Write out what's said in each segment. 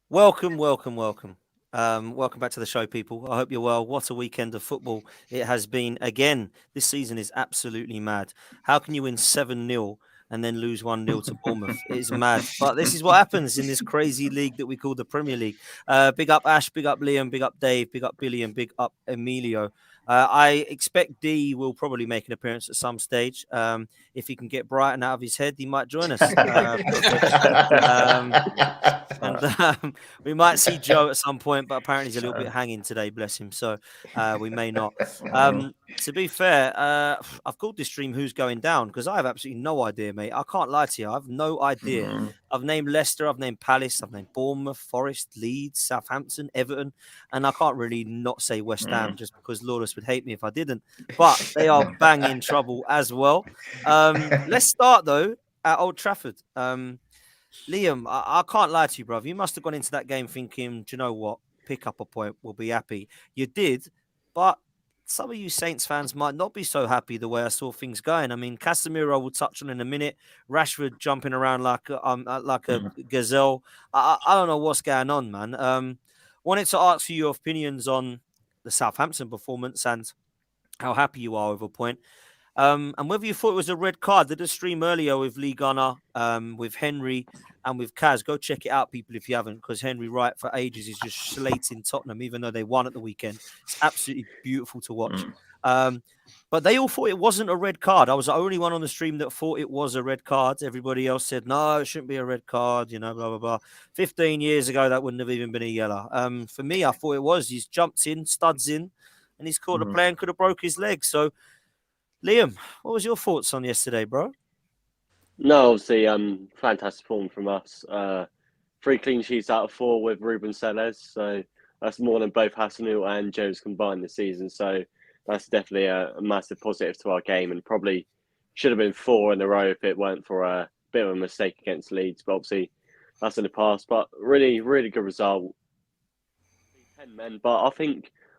Welcome, welcome, welcome. Welcome back to the show, people. I hope you're well. What a weekend of football it has been again. This season is absolutely mad. How can you win 7-0 and then lose 1-0 to Bournemouth? It is mad. But this is what happens in this crazy league that we call the Premier League. Big up Ash, big up Liam, big up Dave, big up Billy, and big up Emilio. I expect D will probably make an appearance at some stage. If he can get Brighton out of his head, he might join us. Bit of a, um, and we might see Joe at some point, but apparently he's a little bit hanging today, bless him. So we may not. To be fair, I've called this stream "Who's Going Down" because I have absolutely no idea, mate. I can't lie to you. I have no idea. I've named Leicester, I've named Palace, I've named Bournemouth, Forest, Leeds, Southampton, Everton, and I can't really not say West Ham just because Lawless would hate me if I didn't. But they are banging trouble as well. Let's start though at Old Trafford. Liam, I can't lie to you, bro. You must have gone into that game thinking, do you know what? Pick up a point, we'll be happy. You did, but some of you Saints fans might not be so happy the way I saw things going. I mean, Casemiro will touch on in a minute. Rashford jumping around like a gazelle. I don't know what's going on, man. Wanted to ask you your opinions on the Southampton performance and how happy you are with a point. And whether you thought it was a red card, did a stream earlier with Lee Gunner, with Henry, and with Kaz. Go check it out, people, if you haven't, because Henry Wright for ages is just slating Tottenham, even though they won at the weekend. It's absolutely beautiful to watch. But they all thought it wasn't a red card. I was the only one on the stream that thought it was a red card. Everybody else said, no, it shouldn't be a red card, blah, blah, blah. 15 years ago, that wouldn't have even been a yellow. For me, I thought it was. He's jumped in, studs in, and he's caught the play and could have broke his leg. So, Liam, what was your thoughts on yesterday, bro? No, obviously, fantastic form from us. 3 clean sheets out of 4 with Ruben Sellers, so that's more than both Hassanul and Joe's combined this season. So that's definitely a massive positive to our game, and probably should have been 4 in a row if it weren't for a bit of a mistake against Leeds. But obviously, that's in the past. But really, really good result. 10 men, but I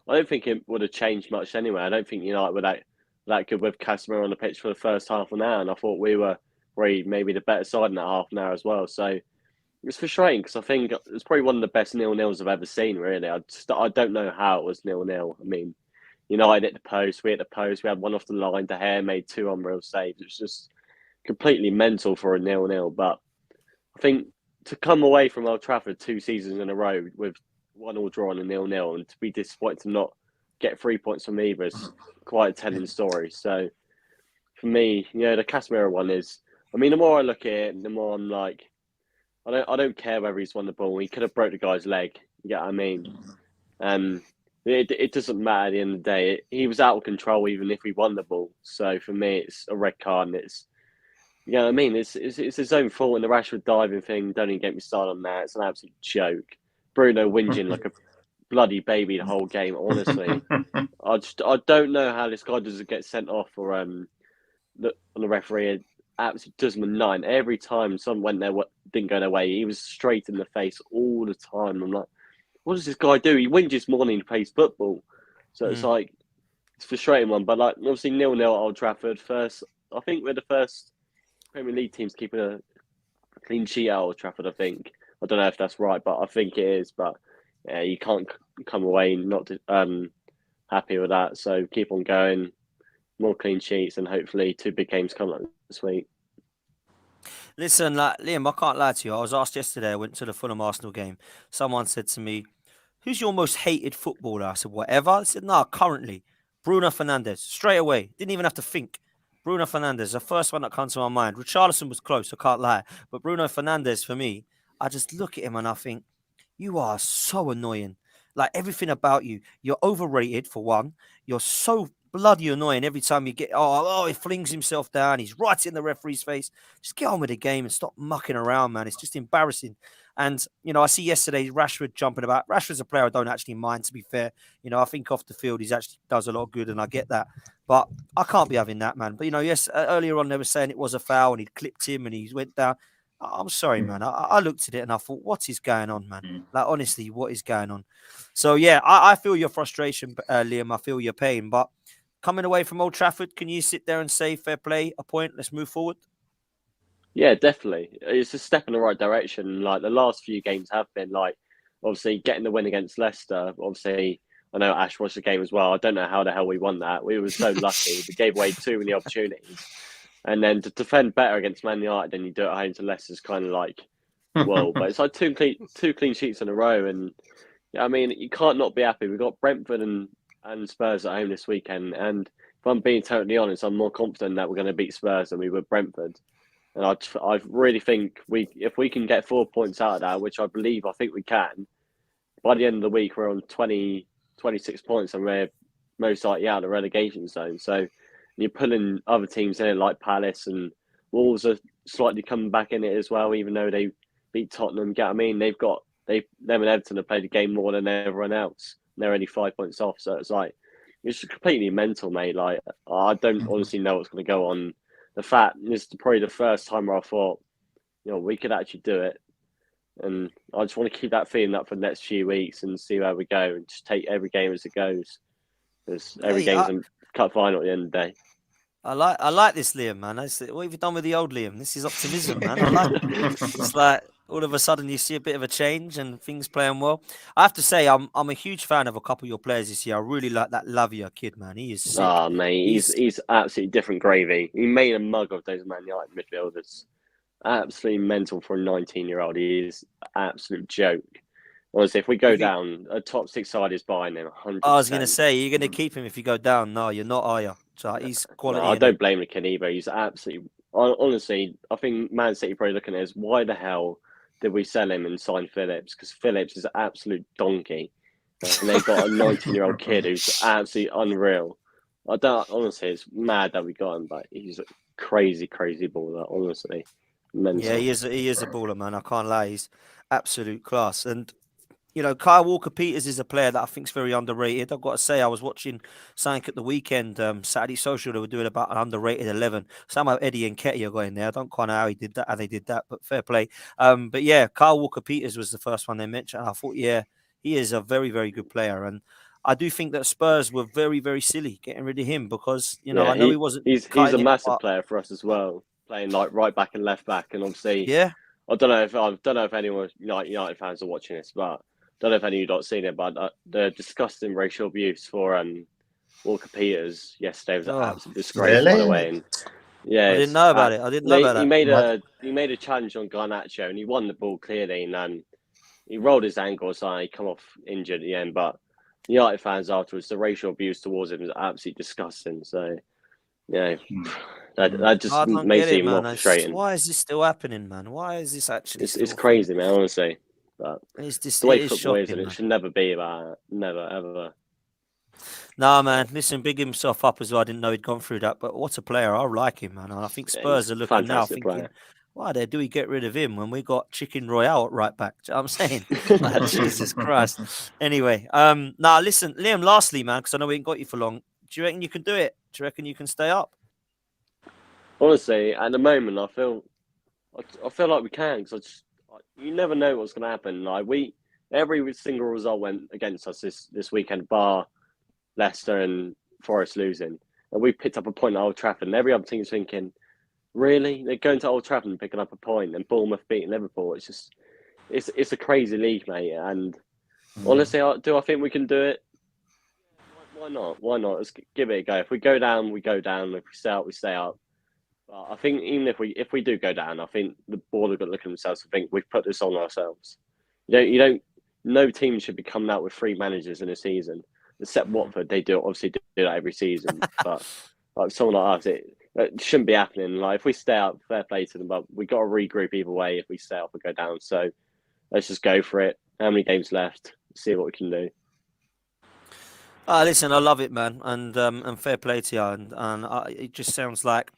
don't think it would have changed much anyway. I don't think United were that good with Casemiro on the pitch for the first half an hour, and I thought we were probably maybe the better side in that half an hour as well. So it's frustrating because I think it's probably one of the best 0-0s I've ever seen. Really, I don't know how it was 0-0. I mean, United hit the post, we hit the post, we had one off the line. De Gea made 2 unreal saves. It was just completely mental for a 0-0. But I think to come away from Old Trafford 2 seasons in a row with 1-1 draw and a 0-0, and to be disappointed to not get 3 points from either is quite a telling story. So for me, the Casemiro one is. I mean, the more I look at it, the more I'm like, I don't care whether he's won the ball. He could have broke the guy's leg. You get what I mean? Um, it doesn't matter at the end of the day. He was out of control even if he won the ball. So for me, it's a red card, and it's what I mean. It's his own fault. And the Rashford diving thing, don't even get me started on that. It's an absolute joke. Bruno whinging like a bloody baby the whole game. Honestly, I don't know how this guy doesn't get sent off or the referee absolutely does him a nine every time. Someone went there, didn't go their way. He was straight in the face all the time. I'm like, what does this guy do? He whinges more than he plays football. So it's like it's a frustrating one. But like obviously 0-0 at Old Trafford. I think we're the first Premier League teams keeping a clean sheet at Old Trafford. I think. I don't know if that's right, but I think it is. But yeah, you can't come away not happy with that. So keep on going. More clean sheets, and hopefully 2 big games come up this week. Listen, Liam, I can't lie to you. I was asked yesterday, I went to the Fulham Arsenal game. Someone said to me, who's your most hated footballer? I said, whatever. I said, no, currently, Bruno Fernandes. Straight away. Didn't even have to think. Bruno Fernandes, the first one that comes to my mind. Richarlison was close, I can't lie. But Bruno Fernandes, for me, I just look at him and I think, you are so annoying. Like everything about you, you're overrated for one. You're so bloody annoying every time you get. He flings himself down. He's right in the referee's face. Just get on with the game and stop mucking around, man. It's just embarrassing. And I see yesterday Rashford jumping about. Rashford's a player I don't actually mind. To be fair, I think off the field he's actually does a lot of good, and I get that. But I can't be having that, man. But yes, earlier on they were saying it was a foul, and he clipped him, and he went down. I'm sorry, man. I looked at it and I thought, what is going on, man? Like, honestly, what is going on? So, yeah, I feel your frustration, Liam. I feel your pain. But coming away from Old Trafford, can you sit there and say, fair play, a point, let's move forward? Yeah, definitely. It's a step in the right direction. Like the last few games have been like obviously getting the win against Leicester. Obviously, I know Ash watched the game as well. I don't know how the hell we won that. We were so lucky. We gave away too many opportunities, and then to defend better against Man United than you do at home to Leicester's kind of like, whoa. But it's like two clean sheets in a row, and yeah, I mean you can't not be happy. We've got Brentford and Spurs at home this weekend, and if I'm being totally honest, I'm more confident that we're going to beat Spurs than we were Brentford. And I really think if we can get 4 points out of that, which I think we can, by the end of the week, we're on 26 points and we're most likely out of the relegation zone. So you're pulling other teams in it like Palace and Wolves are slightly coming back in it as well, even though they beat Tottenham. Get what I mean? Them and Everton have played the game more than everyone else. And they're only 5 points off. So it's completely mental, mate. Like, I don't honestly know what's going to go on. The fact this is probably the first time where I thought, we could actually do it. And I just want to keep that feeling up for the next few weeks and see where we go and just take every game as it goes. Because every game's a cup final at the end of the day. I like this, Liam, man. What have you done with the old Liam? This is optimism, man. I like it. It's like all of a sudden you see a bit of a change and things playing well. I have to say, I'm a huge fan of a couple of your players this year. I really like that Lavia kid, man. He is sick. Oh, mate, he's absolutely different gravy. He made a mug of those Man United midfielders. Absolutely mental for a 19-year-old. He is an absolute joke. Honestly, if we go down, a top six side is buying him 100%. I was going to say, you're going to keep him if you go down. No, you're not, are you? So he's quality. No, I don't blame the kid either. He's absolutely... Honestly, I think Man City probably looking at it as, why the hell did we sell him and sign Phillips? Because Phillips is an absolute donkey. And they've got a 19-year-old kid who's absolutely unreal. Honestly, it's mad that we got him, but he's a crazy, crazy baller, honestly. Mental. Yeah, he is a baller, man. I can't lie. He's absolute class. And, Kyle Walker-Peters is a player that I think is very underrated. I've got to say, I was watching something at the weekend, Saturday Social, they were doing about an underrated 11. Somehow Eddie and Ketty are going there. I don't quite know how they did that, but fair play. But yeah, Kyle Walker-Peters was the first one they mentioned. I thought, yeah, he is a very, very good player. And I do think that Spurs were very, very silly getting rid of him because, I know he wasn't. He's a massive player for us as well, playing like right back and left back, and obviously, yeah. I don't know if anyone United fans are watching this, but I don't know if any of you not seen it. But the disgusting racial abuse for Walker Peters yesterday was an absolute disgrace, by the way. And yeah, I didn't know about it. I didn't know about that. He made a challenge on Garnacho, and he won the ball clearly, and he rolled his ankle, so he come off injured at the end, but. United fans afterwards, the racial abuse towards him is absolutely disgusting. So, that just makes it even more frustrating. Why is this still happening, man? Why is this actually? It's crazy, man. Honestly, but it's just the way football is, and it should never be about it. Never ever. Nah, man. Listen, big himself up as well. I didn't know he'd gone through that, but what a player! I like him, man. And I think Spurs are looking now, thinking, why do we get rid of him when we got Chicken Royale at right back? Do you know what I'm saying? Like, Jesus Christ. Anyway, listen, Liam, lastly, man, because I know we ain't got you for long. Do you reckon you can do it? Do you reckon you can stay up? Honestly, at the moment, I feel like we can, because you never know what's going to happen. Like every single result went against us this weekend, bar Leicester and Forest losing, and we picked up a point at Old Trafford, and every other team's thinking, really? They're going to Old Trafford and picking up a point, and Bournemouth beating Liverpool. It's just, it's a crazy league, mate. And honestly, do I think we can do it? Why not? Why not? Let's give it a go. If we go down, we go down. If we stay up, we stay up. But I think even if we do go down, I think the board have got to look at themselves and think we've put this on ourselves. No team should be coming out with 3 managers in a season. Except Watford, they obviously do that every season. But like someone like us, it shouldn't be happening. Like if we stay up, fair play to them, but we got to regroup either way if we stay up or go down. So let's just go for it. How many games left? See what we can do. Listen, I love it, man, and fair play to you. And it just sounds like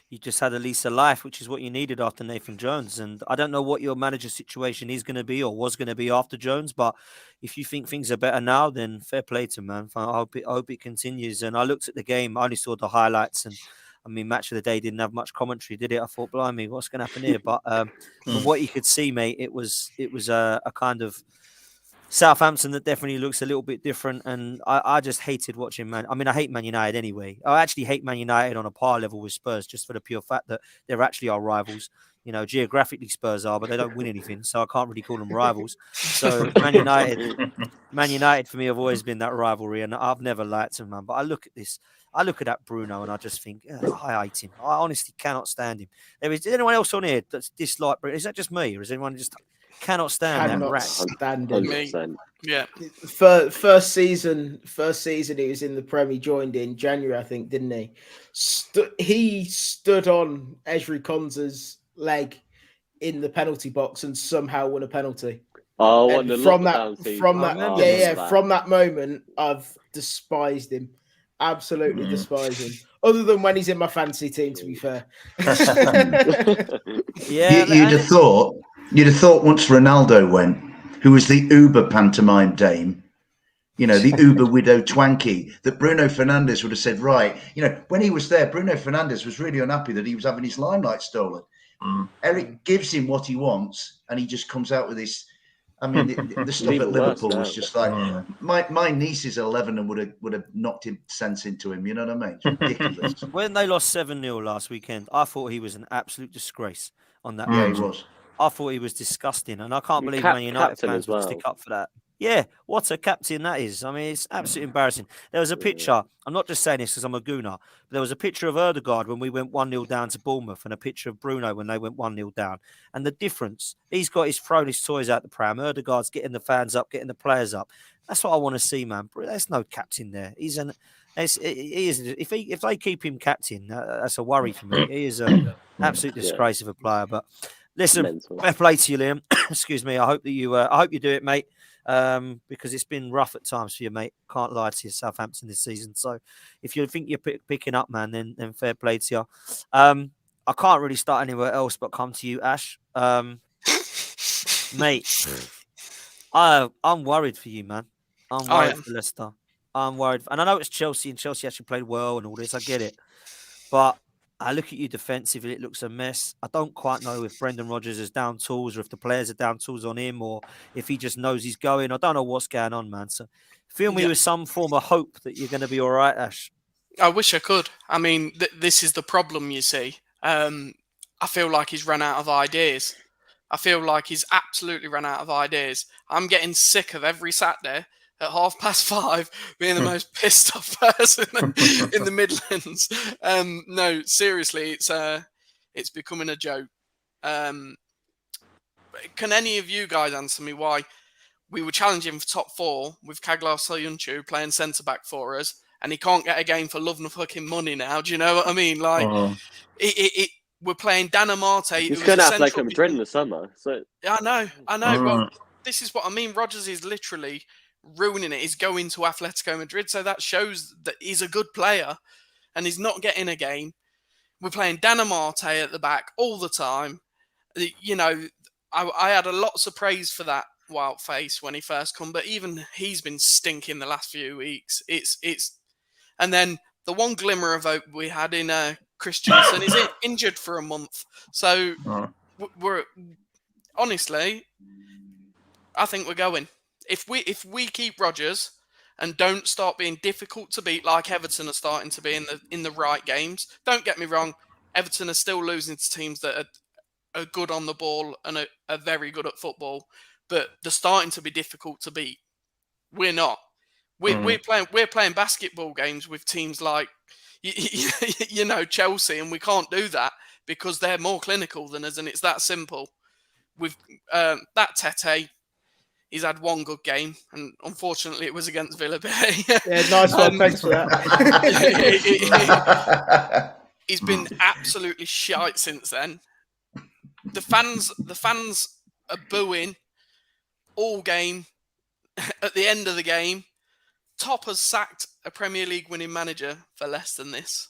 you just had a lease of life, which is what you needed after Nathan Jones. And I don't know what your manager situation is going to be or was going to be after Jones, but if you think things are better now, then fair play to him, man. I hope it continues. And I looked at the game, I only saw the highlights, and I mean, match of the day didn't have much commentary, did it? I thought, blimey, what's going to happen here? But from what you could see, mate, it was a kind of Southampton that definitely looks a little bit different, and I just hated watching Man. I mean, I hate Man United anyway. I actually hate Man United on a par level with Spurs, just for the pure fact that they're actually our rivals. geographically Spurs are, but they don't win anything, so I can't really call them rivals. So Man United for me have always been that rivalry, and I've never liked them, man. But I look at this, I look at that Bruno, and I just think, I hate him. I honestly cannot stand him. Is anyone else on here that's disliked Bruno? Is that just me, or is anyone just cannot stand that rat? Stand him. 100%. Yeah. First season he was in the Prem. He joined in January, I think, didn't he? He stood on Ezri Konsa's leg in the penalty box and somehow won a penalty. Oh, And from that moment, I've despised him. Absolutely despised him. Other than when he's in my fantasy team, to be fair. Yeah, you'd have thought once Ronaldo went, who was the Uber pantomime dame, the Uber widow Twanky, that Bruno Fernandes would have said, right, when he was there, Bruno Fernandes was really unhappy that he was having his limelight stolen. Eric gives him what he wants, and he just comes out with this. I mean, the stuff at Liverpool was just like my niece is 11 and would have knocked him sense into him. You know what I mean? It's ridiculous. When they lost 7-0 last weekend, I thought he was an absolute disgrace on that. Yeah, he was. I thought he was disgusting, and I can't believe Man United fans would stick up for that. Yeah, what a captain that is. I mean, it's absolutely embarrassing. There was a picture, I'm not just saying this because I'm a gooner, but there was a picture of Ødegaard when we went 1-0 down to Bournemouth and a picture of Bruno when they went 1-0 down. And the difference, he's thrown his toys out the pram. Ødegaard's getting the fans up, getting the players up. That's what I want to see, man. There's no captain there. He is. If they keep him captain, that's a worry for me. He is an absolute disgrace of a player. But listen, fair play to you, Liam. Excuse me. I hope you do it, mate. Because it's been rough at times for you, mate. Can't lie to you, Southampton this season. So if you think you're picking up, man, then fair play to you. I can't really start anywhere else but come to you, Ash. Mate, I'm worried for you, man. I'm worried for Leicester. I'm worried. And I know it's Chelsea, and Chelsea actually played well and all this. I get it. But I look at you defensively, it looks a mess. I don't quite know if Brendan Rodgers is down tools or if the players are down tools on him or if he just knows he's going. I don't know what's going on, man. So fill me with some form of hope that you're going to be all right, Ash. I wish I could. I mean, this is the problem, you see. I feel like he's run out of ideas. I feel like he's absolutely run out of ideas. I'm getting sick of every Saturday at 5:30 being the most pissed off person in the Midlands. No, seriously, it's becoming a joke. Can any of you guys answer me why we were challenging for top 4 with Kaglar Soyuncu playing centre back for us, and he can't get a game for love and fucking money now? Do you know what I mean? Like, we're playing Dan Amate. He's going to have like Madrid in the summer. So I know. Well, this is what I mean. Rodgers is literally ruining it. He's going to Atletico Madrid, so that shows that he's a good player and he's not getting a game. We're playing Dan Amate at the back all the time. I had a lot of praise for that wild face when he first come, but even he's been stinking the last few weeks. And then the one glimmer of hope we had in Christensen is injured for a month. So we're honestly, I think we're going. If we keep Rodgers and don't start being difficult to beat like Everton are starting to be in the right games. Don't get me wrong, Everton are still losing to teams that are good on the ball and are very good at football, but they're starting to be difficult to beat. We're not. We're playing basketball games with teams like Chelsea, and we can't do that because they're more clinical than us, and it's that simple. With that Tete, he's had one good game, and unfortunately, it was against Villa. Yeah, nice one. Thanks for that. He's been absolutely shite since then. The fans are booing all game. At the end of the game, Top has sacked a Premier League winning manager for less than this.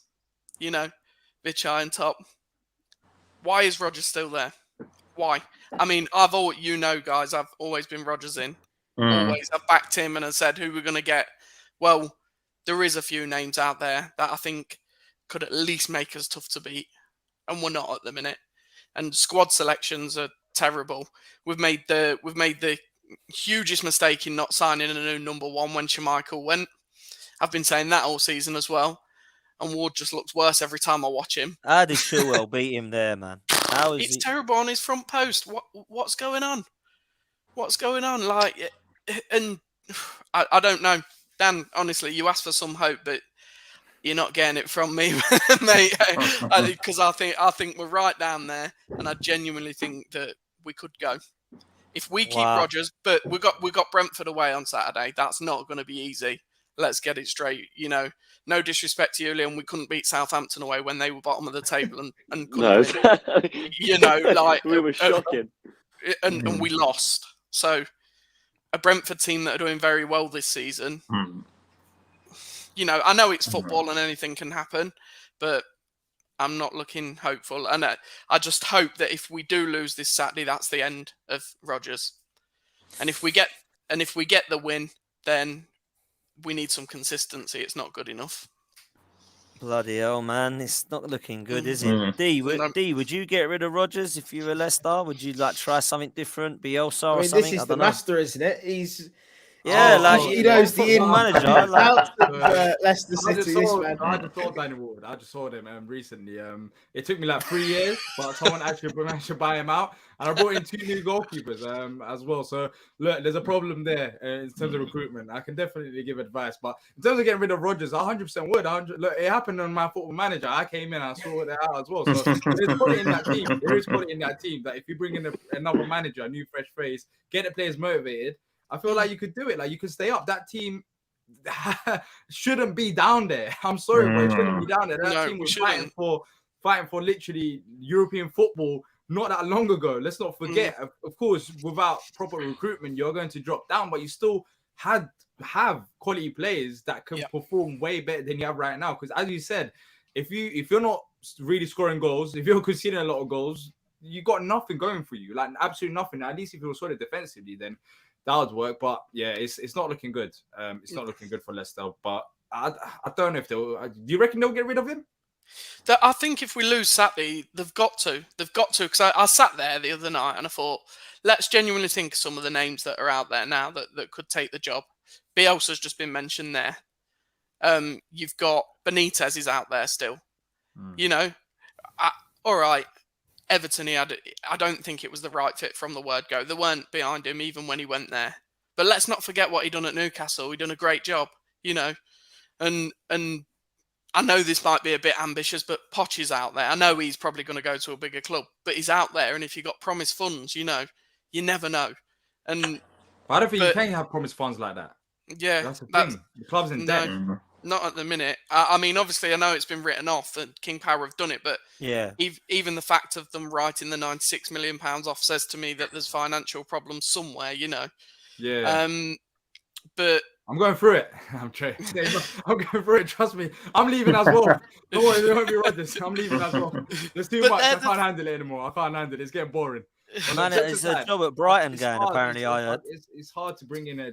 Vichai and Top. Why is Rodgers still there? Why? I mean, guys, I've always been Rodgers in. Always. I've backed him and I said who we're going to get. Well, there is a few names out there that I think could at least make us tough to beat. And we're not at the minute. And squad selections are terrible. We've made the hugest mistake in not signing a new number 1 when Schmeichel went. I've been saying that all season as well. And Ward just looks worse every time I watch him. How did Chilwell beat him there, man? How is It's he? terrible on his front post. What's going on? What's going on? Like, and I don't know. Dan, honestly, you asked for some hope, but you're not getting it from me, mate. Because I think we're right down there, and I genuinely think that we could go if we keep Wow. Rodgers. But we got Brentford away on Saturday. That's not going to be easy. Let's get it straight. No disrespect to Julian, we couldn't beat Southampton away when they were bottom of the table and couldn't win. Like we were shocking. And we lost. So a Brentford team that are doing very well this season. I know it's football and anything can happen, but I'm not looking hopeful. And I just hope that if we do lose this Saturday, that's the end of Rodgers. And if we get the win, then we need some consistency. It's not good enough. Bloody hell, man! It's not looking good, is it? D, would you get rid of Rodgers if you were Leicester? Would you try something different, Bielsa or something? This is the master, isn't it? He's he knows the football manager. Leicester City. I just saw Danny Ward. I just saw him recently. It took me like 3 years, but someone actually managed to buy him out, and I brought in 2 new goalkeepers as well. So look, there's a problem there in terms of recruitment. I can definitely give advice, but in terms of getting rid of Rodgers, 100% would. Look, it happened on my Football Manager. I came in, I saw it out as well. So there's quality in that team. There is quality in that team that if you bring in another manager, a new fresh face, get the players motivated, I feel like you could do it. Like you could stay up. That team shouldn't be down there. I'm sorry, but it shouldn't be down there. That team was fighting for literally European football not that long ago. Let's not forget. Of course, without proper recruitment, you're going to drop down, but you still have quality players that can perform way better than you have right now. Because as you said, if you're not really scoring goals, if you're conceding a lot of goals, you got nothing going for you. Like absolutely nothing. At least if you're sort of defensively, then that would work, but yeah, it's not looking good. It's not looking good for Leicester, but I don't know if they'll. Do you reckon they'll get rid of him? I think if we lose Saturday, they've got to. Because I sat there the other night and I thought, let's genuinely think of some of the names that are out there now that could take the job. Bielsa's just been mentioned there. You've got Benitez is out there still. All right. Everton, I don't think it was the right fit from the word go. They weren't behind him even when he went there. But let's not forget what he done at Newcastle. He done a great job, And I know this might be a bit ambitious, but Poch is out there. I know he's probably going to go to a bigger club, but he's out there. And if you got promised funds, you never know. And I don't think you can have promised funds like that. Yeah, that's the thing. The club's in debt. Not at the minute. I mean, obviously, I know it's been written off that King Power have done it, but even the fact of them writing the £96 million off says to me that there's financial problems somewhere, Yeah. But I'm going through it. I'm going through it. Trust me. I'm leaving as well. Don't worry, there won't be Rodgers. I'm leaving as well. There's too much. I can't handle it anymore. I can't handle it. It's getting boring. Man, it's a job at Brighton going, apparently, I heard. It's hard to bring in a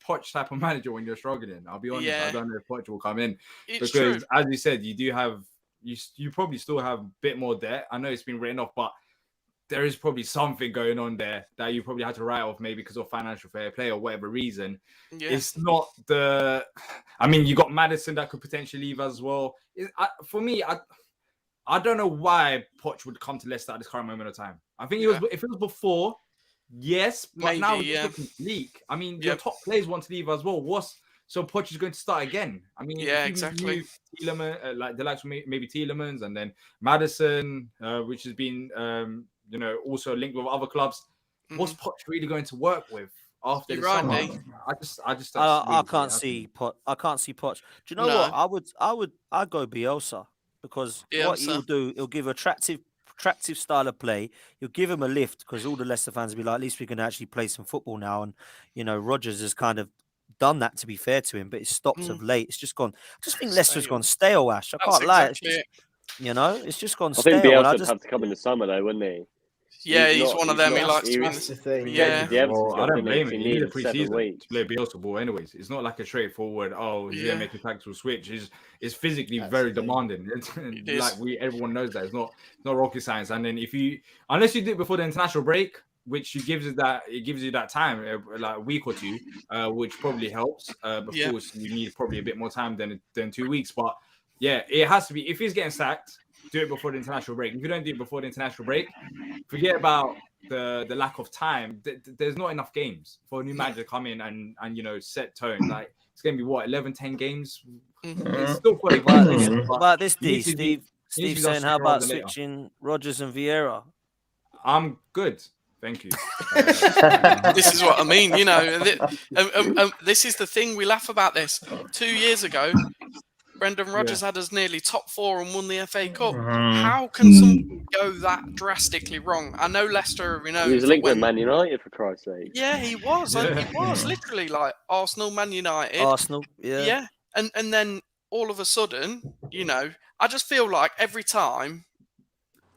Poch type of manager when you're struggling. I'll be honest. I don't know if Poch will come in. Because, as you said, you probably still have a bit more debt. I know it's been written off, but there is probably something going on there that you probably had to write off maybe because of financial fair play or whatever reason. Yeah. It's not you got Maddison that could potentially leave as well. For me, I don't know why Poch would come to Leicester at this current moment of time. I think if it was before, yes, but maybe, now it's looking bleak. I mean, your top players want to leave as well. So Poch is going to start again. I mean, exactly. Tielemans, like the likes of maybe Tielemans and then Maddison, which has been also linked with other clubs. What's Poch really going to work with after the summer? I can't see Poch. I can't see Poch. Do you know what? I'd go Bielsa because what he'll do, he'll give attractive style of play. You'll give him a lift because all the Leicester fans will be like, at least we can actually play some football now. And Rodgers has kind of done that, to be fair to him, but it's stopped of late. It's just gone. I just think Leicester's gone stale, Ash. I can't lie. It's just gone stale. I think Bielsa would have to come in the summer, though, wouldn't he? Yeah, he's one of them. He likes to win. That's the thing. Yeah. I don't blame him. He needed pre-season to play Bielsa ball anyways. It's not like a straightforward, he's going to make a tactical switch. It's physically very demanding. Everyone knows that. It's not rocket science. And then unless you do it before the international break, which gives you that time, like a week or two, which probably helps. Of course, you need probably a bit more time than 2 weeks. But yeah, it has to be. If he's getting sacked, do it before the international break. If you don't do it before the international break, forget about the lack of time. There's not enough games for a new manager to come in and set tone. Like it's gonna be what 11, 10 games. It's still quite about this D. Steve saying, how about switching Rodgers and Vieira? I'm good. Thank you. This is what I mean, this is the thing. We laugh about this. 2 years ago, Brendan Rodgers had us nearly top 4 and won the FA Cup. How can something go that drastically wrong? I know Leicester, he was linked with Man United, for Christ's sake. Yeah, he was. Yeah. He was literally like Arsenal, Man United. Arsenal, yeah. And then all of a sudden, I just feel like every time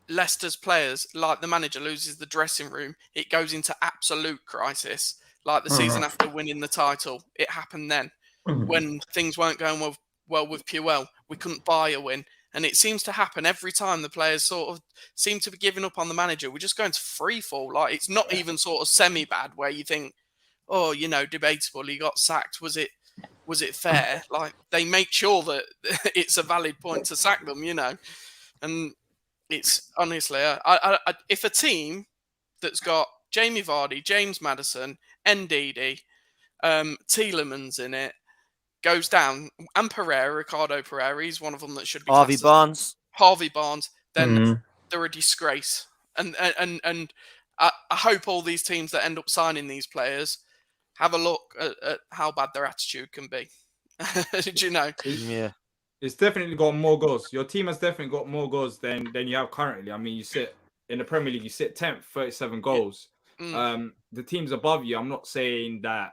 Leicester's players, like the manager, loses the dressing room, it goes into absolute crisis. Like the season after winning the title, it happened then when things weren't going well with Puel. We couldn't buy a win. And it seems to happen every time the players sort of seem to be giving up on the manager. We're just going to free fall. Like it's not even sort of semi-bad where you think, oh, debatable. He got sacked. Was it fair? Like they make sure that it's a valid point to sack them, And it's honestly, if a team that's got Jamie Vardy, James Maddison, Ndidi, Tielemans in it goes down, and Ricardo Pereira, he's one of them that should be Harvey Barnes, then they're a disgrace. And I hope all these teams that end up signing these players have a look at how bad their attitude can be. Do you know? Yeah. It's definitely got more goals. Your team has definitely got more goals than you have currently. I mean, you sit in the Premier League, you sit 10th, 37 goals. The teams above you, I'm not saying that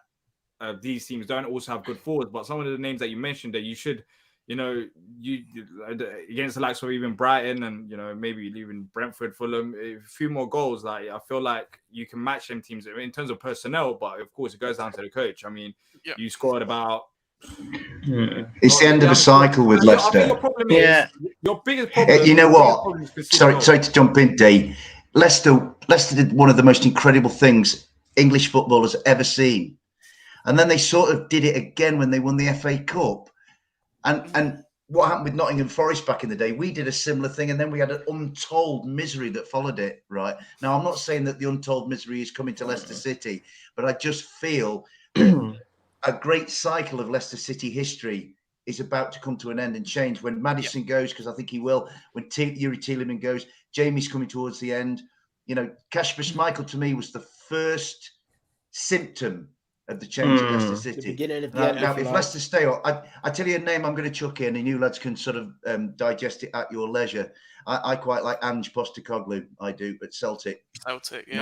these teams don't also have good forwards, but some of the names that you mentioned that you should, you against the likes of even Brighton and, maybe even Brentford, Fulham, a few more goals. Like I feel like you can match them teams in terms of personnel, but of course it goes down to the coach. I mean, you scored about. It's the end of a cycle with Leicester. Your problem is, your biggest problem. You know what? Sorry to jump in, D. Leicester did one of the most incredible things English football has ever seen, and then they sort of did it again when they won the FA Cup. And what happened with Nottingham Forest back in the day? We did a similar thing, and then we had an untold misery that followed it. Right now, I'm not saying that the untold misery is coming to Leicester City, but I just feel. A great cycle of Leicester City history is about to come to an end and change when Maddison goes, because I think he will. When Yuri Tielemans goes, Jamie's coming towards the end. Kasper Schmeichel to me was the first symptom of the change at Leicester City. The beginning of the end. Now, if Leicester stay on, I tell you a name I'm going to chuck in, and you lads can sort of digest it at your leisure. I quite like Ange Postecoglou. I do at Celtic. I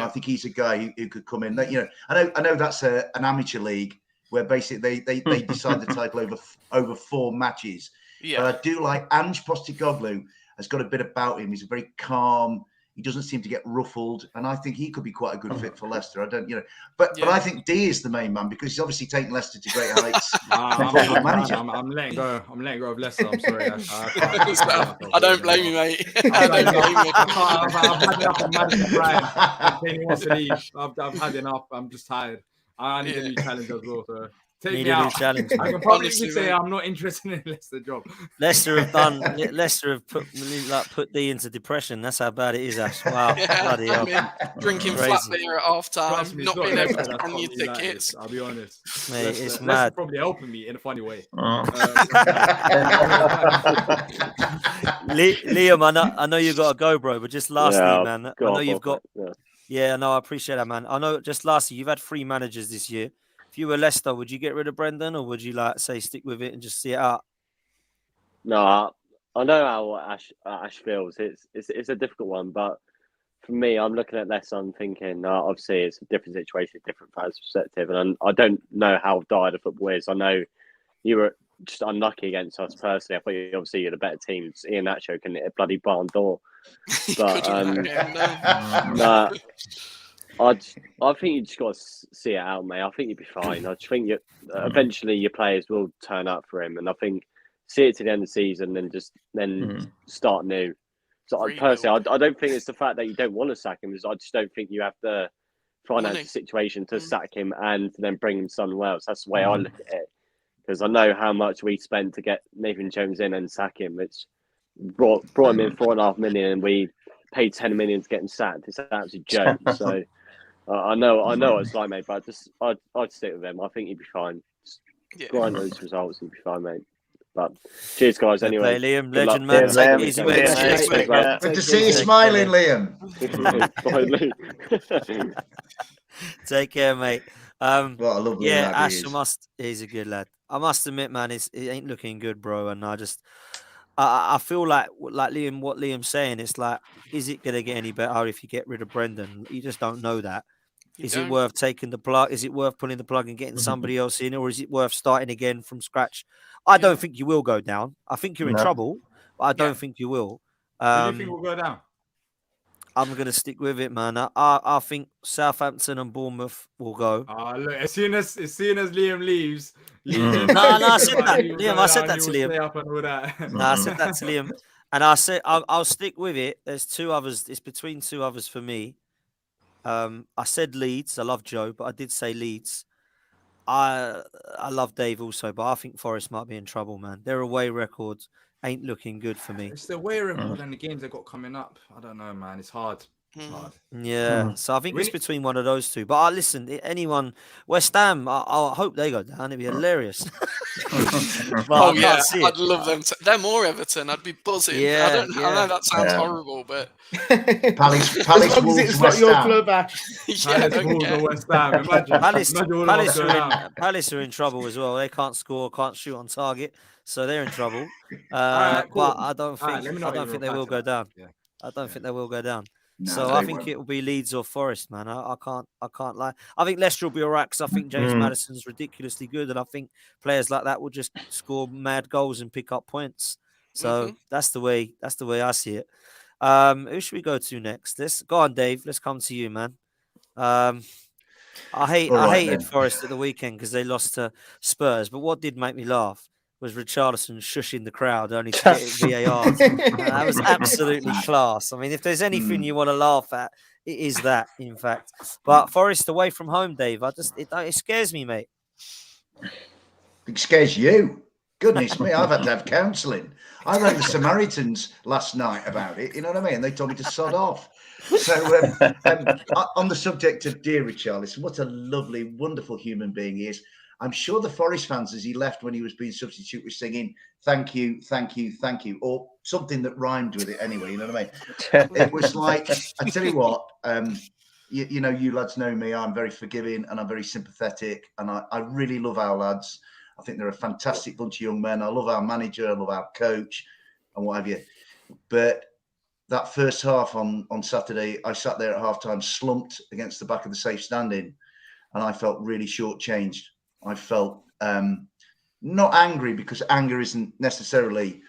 think he's a guy who could come in. I know that's an amateur league, where basically they decide the title over 4 matches. Yeah. But I do like Ange Postecoglou has got a bit about him. He's very calm. He doesn't seem to get ruffled, and I think he could be quite a good fit for Leicester. I don't, but I think D is the main man because he's obviously taken Leicester to great heights. I'm letting go. I'm letting go of Leicester. I'm sorry. I don't blame you, mate. I don't blame you. I've had enough of Madison Brian. He wants to leave. I've had enough. I'm just tired. I need a new challenge as well. So take me out. Challenge, I can probably say I'm not interested in Leicester job. Leicester have put D into depression. That's how bad it is, Ash. Wow, bloody hell. Drinking flat beer at half time, not being able to run your tickets. I'll be honest. Mate, it's mad. Probably helping me in a funny way. Liam, I know you got to go, bro. But just lastly, man, I know you've got. Yeah, no, I appreciate that, man. I know. Just lastly, you've had 3 managers this year. If you were Leicester, would you get rid of Brendan, or would you say stick with it and just see it out? No, I know how Ash feels. It's a difficult one, but for me, I'm looking at Leicester. I'm thinking, obviously, it's a different situation, different fans' perspective, and I don't know how dire the football is. I know you were just unlucky against us personally. I thought you're the better teams. Ian Nacho can hit a bloody barn door, but I think you just got to see it out, mate. I think you'd be fine. I just think eventually your players will turn up for him, and I think see it to the end of the season and then start new. So personally, I don't think it's the fact that you don't want to sack him. I just don't think you have the financial situation to sack him and then bring him somewhere else. That's the way I look at it. Because I know how much we spent to get Nathan Jones in and sack him. brought him in 4.5 million, and we paid 10 million to get him sacked. It's an absolute joke. So I know what it's like, mate. But I'd stick with him. I think he'd be fine. Just grind those results, he'd be fine, mate. But cheers, guys. Fair Anyway, play, Liam, good luck. legend, man. Cheers, Take Liam. it easy, See mate. you, Cheers, mate. mate. Take care. Good to see you smiling, Liam. Finally. Take care, mate. What a lovely Yeah, lad he Ash, is. he's a good lad. I must admit, man, it ain't looking good, bro. And I feel like what Liam's saying, it's like, is it going to get any better if you get rid of Brendan? You just don't know that. Is it worth taking the plug? Is it worth pulling the plug and getting somebody else in? Or is it worth starting again from scratch? I don't think you will go down. I think you're in trouble, but I don't think you will. Who do you think will go down? I'm going to stick with it, man. I think Southampton and Bournemouth will go. Look, as soon as Liam leaves, No, I said that. Liam, I said that to Liam. No, I said that to Liam. And I said I'll stick with it. There's two others. It's between two others for me. I said Leeds. I love Joe, but I did say Leeds. I love Dave also, but I think Forest might be in trouble, man. Their away records ain't looking good for me. It's the way record and the games they got coming up. I don't know, man. It's hard. It's hard. Yeah, so I think it's between one of those two. But listen, anyone, West Ham, I hope they go down. It'd be hilarious. But I'd love them. Them or Everton, I'd be buzzing. Yeah, I know that sounds horrible, but Palace as long as Wolves, it's not West your Ham. club, Ash. Palace, Wolves, or West Ham. Imagine all of us going down. Palace are in trouble as well. They can't score, can't shoot on target, so they're in trouble. Right, cool. But I don't think they will go down. Yeah. I don't think they will go down. No, So they I think won't. it will be Leeds or Forest, man. I can't lie. I think Leicester will be all right because I think James Maddison's ridiculously good, and I think players like that will just score mad goals and pick up points. So that's the way I see it. Who should we go to next? Let's go on, Dave. Let's come to you, man. I hated Forest at the weekend because they lost to Spurs. But what did make me laugh was Richarlison shushing the crowd only to get it VAR. That was absolutely class. I mean, if there's anything you want to laugh at, it is that, in fact. But Forest away from home, Dave, it scares me, mate. It scares you. Goodness me, I've had to have counselling. I rang the Samaritans last night about it, you know what I mean? And they told me to sod off. So on the subject of dear Richarlison, what a lovely, wonderful human being he is. I'm sure the Forest fans, as he left when he was being substituted, were singing, thank you, thank you, thank you, or something that rhymed with it anyway, you know what I mean? It was like, I tell you what, you know, you lads know me, I'm very forgiving and I'm very sympathetic, and I really love our lads. I think they're a fantastic bunch of young men. I love our manager, I love our coach and what have you. But that first half on Saturday, I sat there at halftime slumped against the back of the safe standing, and I felt really shortchanged. I felt not angry, because anger isn't necessarily,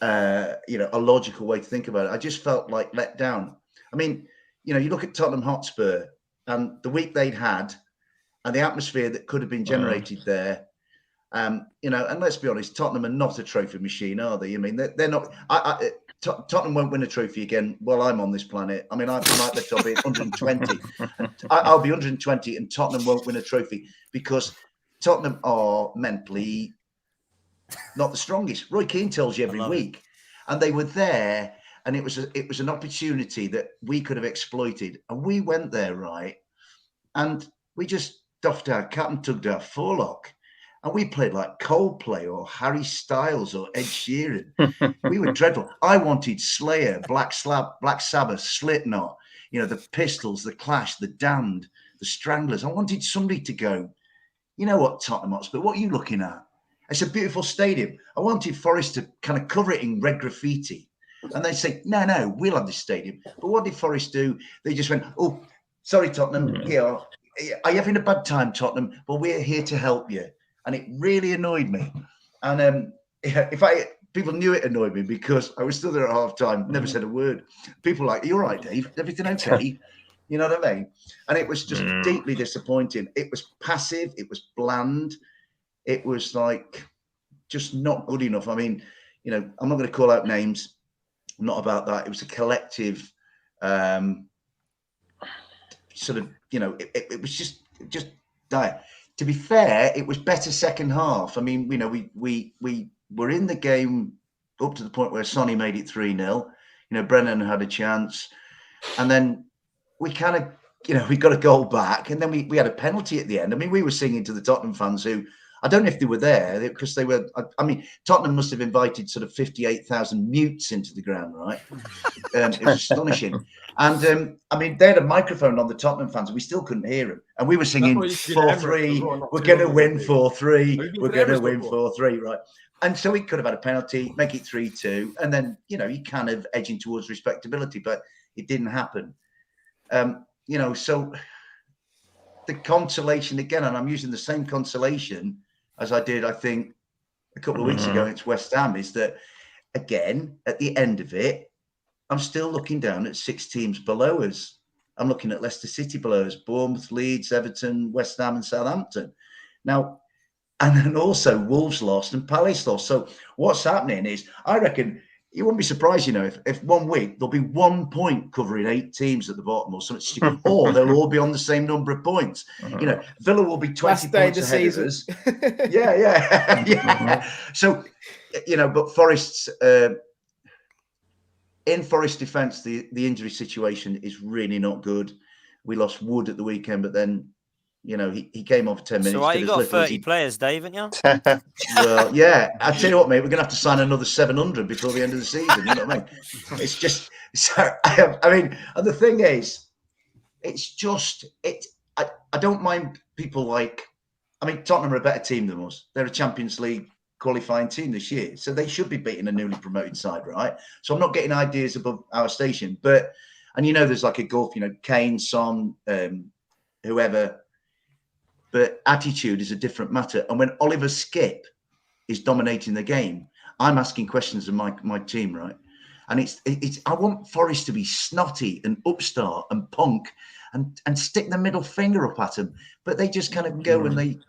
a logical way to think about it. I just felt like let down. I mean, you know, you look at Tottenham Hotspur and the week they'd had and the atmosphere that could have been generated there. You know, and let's be honest, Tottenham are not a trophy machine, are they? I mean, they're not. Tottenham won't win a trophy again while I'm on this planet. I mean, I might lift up 120. I'll be 120 and Tottenham won't win a trophy because Tottenham are mentally not the strongest. Roy Keane tells you every week. And they were there, and it was an opportunity that we could have exploited. And we went there, right? And we just doffed our cap and tugged our forelock. And we played like Coldplay or Harry Styles or Ed Sheeran. We were dreadful. I wanted Slayer, Black Sabbath, Slipknot, you know, the Pistols, the Clash, the Damned, the Stranglers. I wanted somebody to go, you know what, Tottenham Hotspur, what are you looking at? It's a beautiful stadium. I wanted Forest to kind of cover it in red graffiti. And they say, no, we'll have this stadium. But what did Forest do? They just went, oh, sorry, Tottenham, here. Are you having a bad time, Tottenham? But we're here to help you. And it really annoyed me. And people knew it annoyed me because I was still there at half time, never said a word. People were like, you're right, Dave, everything okay? You know what I mean? And it was just deeply disappointing. It was passive, it was bland, it was like just not good enough. I mean, you know, I'm not going to call out names, not about that. It was a collective sort of, you know, it was just dire. To be fair, it was better second half. I mean, you know, we were in the game up to the point where Sonny made it 3-0. You know, Brennan had a chance. And then we kind of, you know, we got a goal back. And then we had a penalty at the end. I mean, we were singing to the Tottenham fans who, I don't know if they were there because they were, I mean, Tottenham must have invited sort of 58,000 mutes into the ground, right? It was astonishing. And I mean, they had a microphone on the Tottenham fans and we still couldn't hear them. And we were singing 4-3, we're going to win 4-3, we're going to win 4-3, right? And so we could have had a penalty, make it 3-2. And then, you know, you kind of edging towards respectability, but it didn't happen. You know, so the consolation again, and I'm using the same consolation as I did, I think, a couple of weeks ago against West Ham, is that, again, at the end of it, I'm still looking down at 6 teams below us. I'm looking at Leicester City below us, Bournemouth, Leeds, Everton, West Ham and Southampton. Now, and then also Wolves lost and Palace lost. So what's happening is, I reckon, you wouldn't be surprised, you know, if 1 week there'll be 1 point covering 8 teams at the bottom or something stupid, or they'll all be on the same number of points. You know, Villa will be 20 points ahead of us. Yeah. So, you know, but Forest's in Forest defence, the injury situation is really not good. We lost Wood at the weekend, but then, you know, he came on for 10 minutes. So you got 30 players, Dave, haven't you? Well, yeah. I tell you what, mate, we're going to have to sign another 700 before the end of the season. You know what I mean? It's just, so, I mean, and the thing is, it's just, I don't mind people like, I mean, Tottenham are a better team than us. They're a Champions League qualifying team this year. So they should be beating a newly promoted side, right? So I'm not getting ideas above our station. But, and you know, there's like a gulf, you know, Kane, Son, whoever. But attitude is a different matter. And when Oliver Skip is dominating the game, I'm asking questions of my team, right? And it's I want Forest to be snotty and upstart and punk and stick the middle finger up at them. But they just kind of go and they,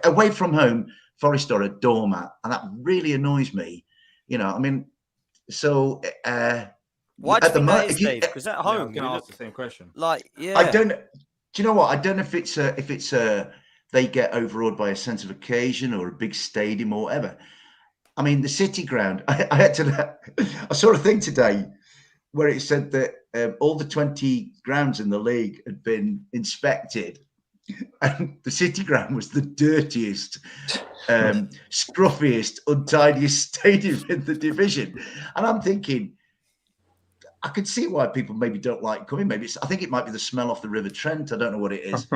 away from home, Forest are a doormat. And that really annoys me. You know, I mean, so... why do you think that is, Dave? Because at home, you ask the same question. Like, yeah. I don't... Do you know what? I don't know if it's they get overawed by a sense of occasion or a big stadium or whatever. I mean, the City ground, I saw a thing today where it said that all the 20 grounds in the league had been inspected and the City ground was the dirtiest, scruffiest, untidiest stadium in the division. And I'm thinking, I could see why people maybe don't like coming. Maybe I think it might be the smell off the River Trent. I don't know what it is.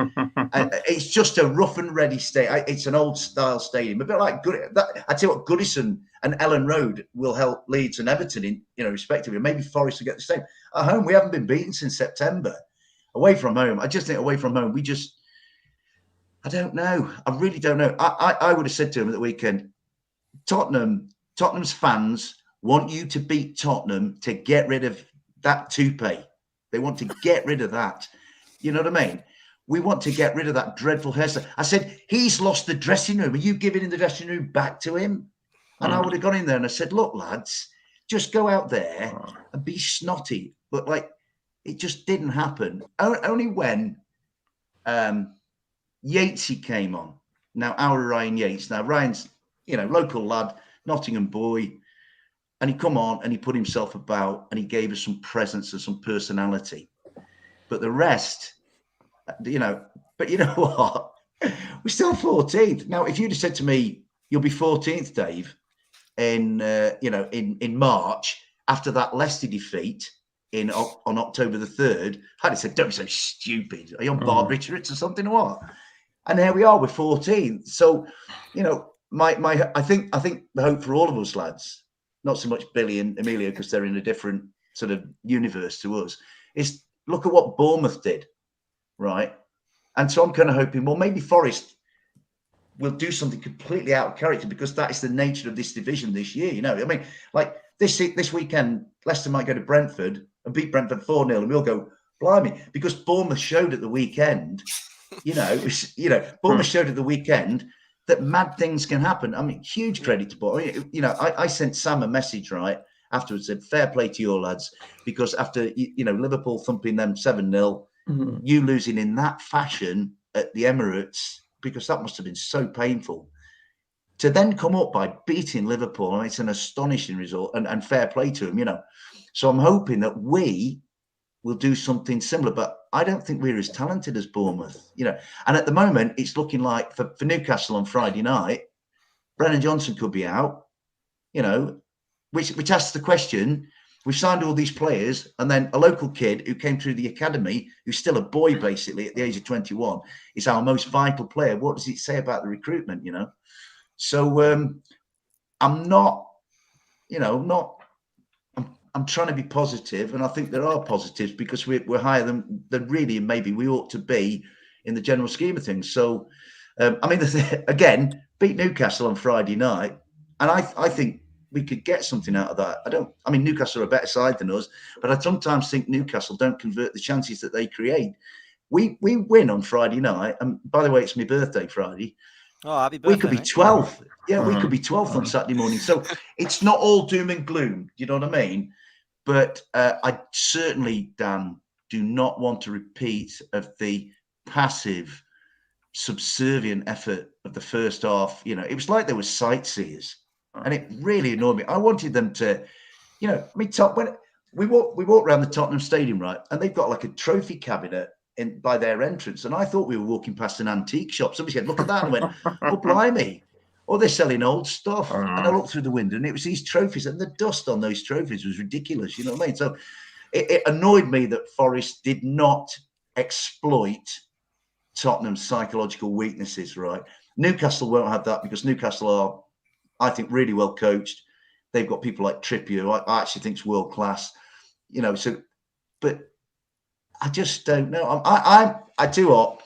It's just a rough and ready stadium. It's an old style stadium, a bit like I tell you what, Goodison and Ellen Road will help Leeds and Everton in, you know, respectively. Maybe Forest will get the same. At home, we haven't been beaten since September. Away from home, I just think away from home, I don't know. I really don't know. I would have said to him at the weekend, Tottenham's fans want you to beat Tottenham to get rid of that toupee. They want to get rid of that. You know what I mean? We want to get rid of that dreadful hairstyle. I said, he's lost the dressing room. Are you giving the dressing room back to him? And I would have gone in there and I said, look, lads, just go out there and be snotty. But like, it just didn't happen. Only when Yatesy came on. Now, our Ryan Yates. Now, Ryan's, you know, local lad, Nottingham boy. And he come on and he put himself about and he gave us some presence and some personality. But the rest, you know, but you know what? We're still 14th. Now, if you'd have said to me, you'll be 14th, Dave, in March after that Leicester defeat on October the 3rd, I'd have said, don't be so stupid. Are you on barbiturates or something or what? And here we are, we're 14th. So, you know, I think the hope for all of us lads, not so much Billy and Emilio because they're in a different sort of universe to us, is look at what Bournemouth did, right? And so I'm kind of hoping, well, maybe Forest will do something completely out of character because that is the nature of this division this year. You know, I mean, like this weekend, Leicester might go to Brentford and beat Brentford 4-0 and we'll go, blimey, because Bournemouth showed at the weekend, Bournemouth showed at the weekend that mad things can happen. I mean, huge credit to Bournemouth. You know, I sent Sam a message, right, afterwards, said, fair play to your lads, because after, you know, Liverpool thumping them 7-0, you losing in that fashion at the Emirates, because that must have been so painful. to then come up by beating Liverpool, I mean, it's an astonishing result, and fair play to him, you know. So I'm hoping that we will do something similar, but I don't think we're as talented as Bournemouth, you know. And at the moment, it's looking like for Newcastle on Friday night, Brennan Johnson could be out, you know, which asks the question. We've signed all these players, and then a local kid who came through the academy, who's still a boy basically at the age of 21, is our most vital player. What does it say about the recruitment, you know? So I'm not, you know, I'm trying to be positive, and I think there are positives because we're higher than really maybe we ought to be in the general scheme of things. So, I mean, again, beat Newcastle on Friday night, and I think we could get something out of that. I mean, Newcastle are a better side than us, but I sometimes think Newcastle don't convert the chances that they create. We win on Friday night, and by the way, it's my birthday Friday. Oh, happy birthday! We could be mate. 12th. Yeah, we could be 12th on Saturday morning. So it's not all doom and gloom. You know what I mean? But I certainly, Dan, do not want to repeat of the passive, subservient effort of the first half. You know, it was like they were sightseers, and it really annoyed me. I wanted them to, you know, I mean, when we walked around the Tottenham Stadium, right, and they've got like a trophy cabinet by their entrance, and I thought we were walking past an antique shop. Somebody said, "Look at that," and I went, "Oh, blimey." Or they're selling old stuff. And I looked through the window and it was these trophies, and the dust on those trophies was ridiculous. You know what I mean? So it annoyed me that Forest did not exploit Tottenham's psychological weaknesses, right? Newcastle won't have that because Newcastle are, I think, really well coached. They've got people like Trippier, who I actually think is world class. You know, so, but I just don't know. I do what?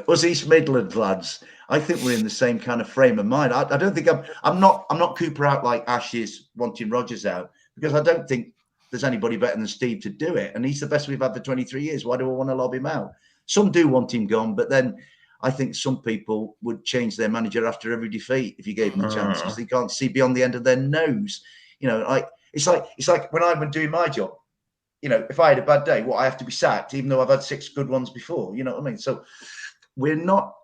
Us East Midlands lads, I think we're in the same kind of frame of mind. I don't think I'm not Cooper out like Ash is wanting Rodgers out, because I don't think there's anybody better than Steve to do it. And he's the best we've had for 23 years. Why do I want to lob him out? Some do want him gone, but then I think some people would change their manager after every defeat if you gave them a chance, because they can't see beyond the end of their nose. You know, like it's like when I've been doing my job. You know, if I had a bad day, I have to be sacked, even though I've had 6 good ones before. You know what I mean? So we're not,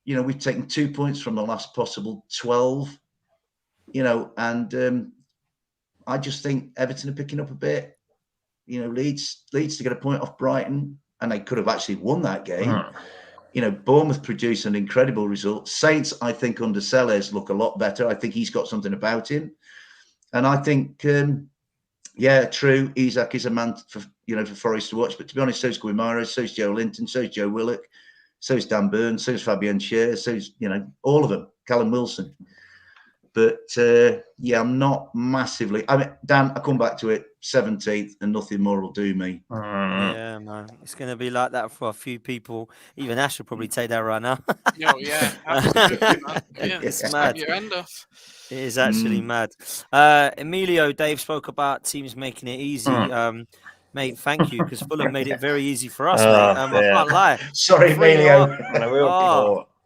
you know, we've taken 2 points from the last possible 12, you know, and I just think Everton are picking up a bit. You know, Leeds to get a point off Brighton, and they could have actually won that game. You know, Bournemouth produced an incredible result. Saints, I think, under Sellers look a lot better. I think he's got something about him. And I think... yeah, true. Isak is a man for Forest to watch. But to be honest, so's Guimara, so's Joe Linton, so's Joe Willock, so's Dan Burns, so's Fabian Schär, so's, you know, all of them, Callum Wilson. But yeah, I'm not massively. I mean, Dan, I come back to it, 17th, and nothing more will do me. Yeah, man, it's going to be like that for a few people. Even Ash will probably take that right now. Oh yeah, absolutely, man. Yeah, It's mad. Your end off. It is actually mad. Emilio, Dave spoke about teams making it easy. Mate, thank you, because Fulham made it very easy for us, mate. I can't lie. Sorry, Emilio.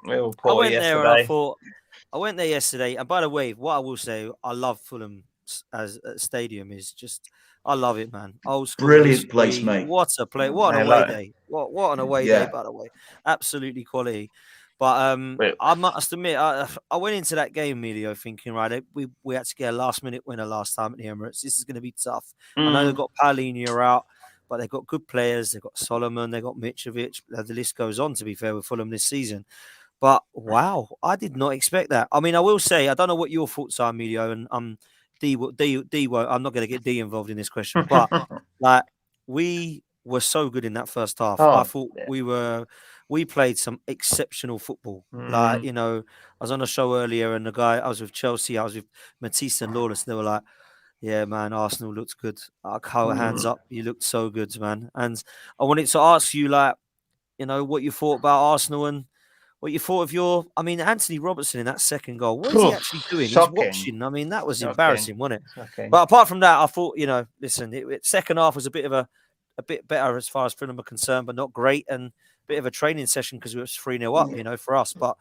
We were poor yesterday. I went there yesterday, and by the way, what I will say, I love Fulham as a stadium. Is just, I love it, man. Old school, brilliant place, mate. What a play! What an away day! What an away day, by the way. Absolutely quality. But I must admit, I went into that game, Emilio, thinking, right, we had to get a last-minute winner last time at the Emirates. This is going to be tough. I know they've got Paulinho out, but they've got good players. They've got Solomon. They've got Mitrovic. The list goes on, to be fair, with Fulham this season. But, wow, I did not expect that. I mean, I will say, I don't know what your thoughts are, Emilio, and D won't, I'm not going to get D involved in this question, but, like, we were so good in that first half. I thought we played some exceptional football. Like, you know, I was on a show earlier and I was with Chelsea, I was with Matisse and Lawless, and they were like, yeah, man, Arsenal looked good. Hands up, you looked so good, man. And I wanted to ask you, like, you know, what you thought about Arsenal and what you thought of Anthony Robertson in that second goal. What is he actually doing? Shocking. He's watching. I mean, that was embarrassing, wasn't it? But apart from that, I thought, you know, listen, second half was a bit better as far as Fulham are concerned, but not great, and a bit of a training session because it was 3-0 up, you know, for us. But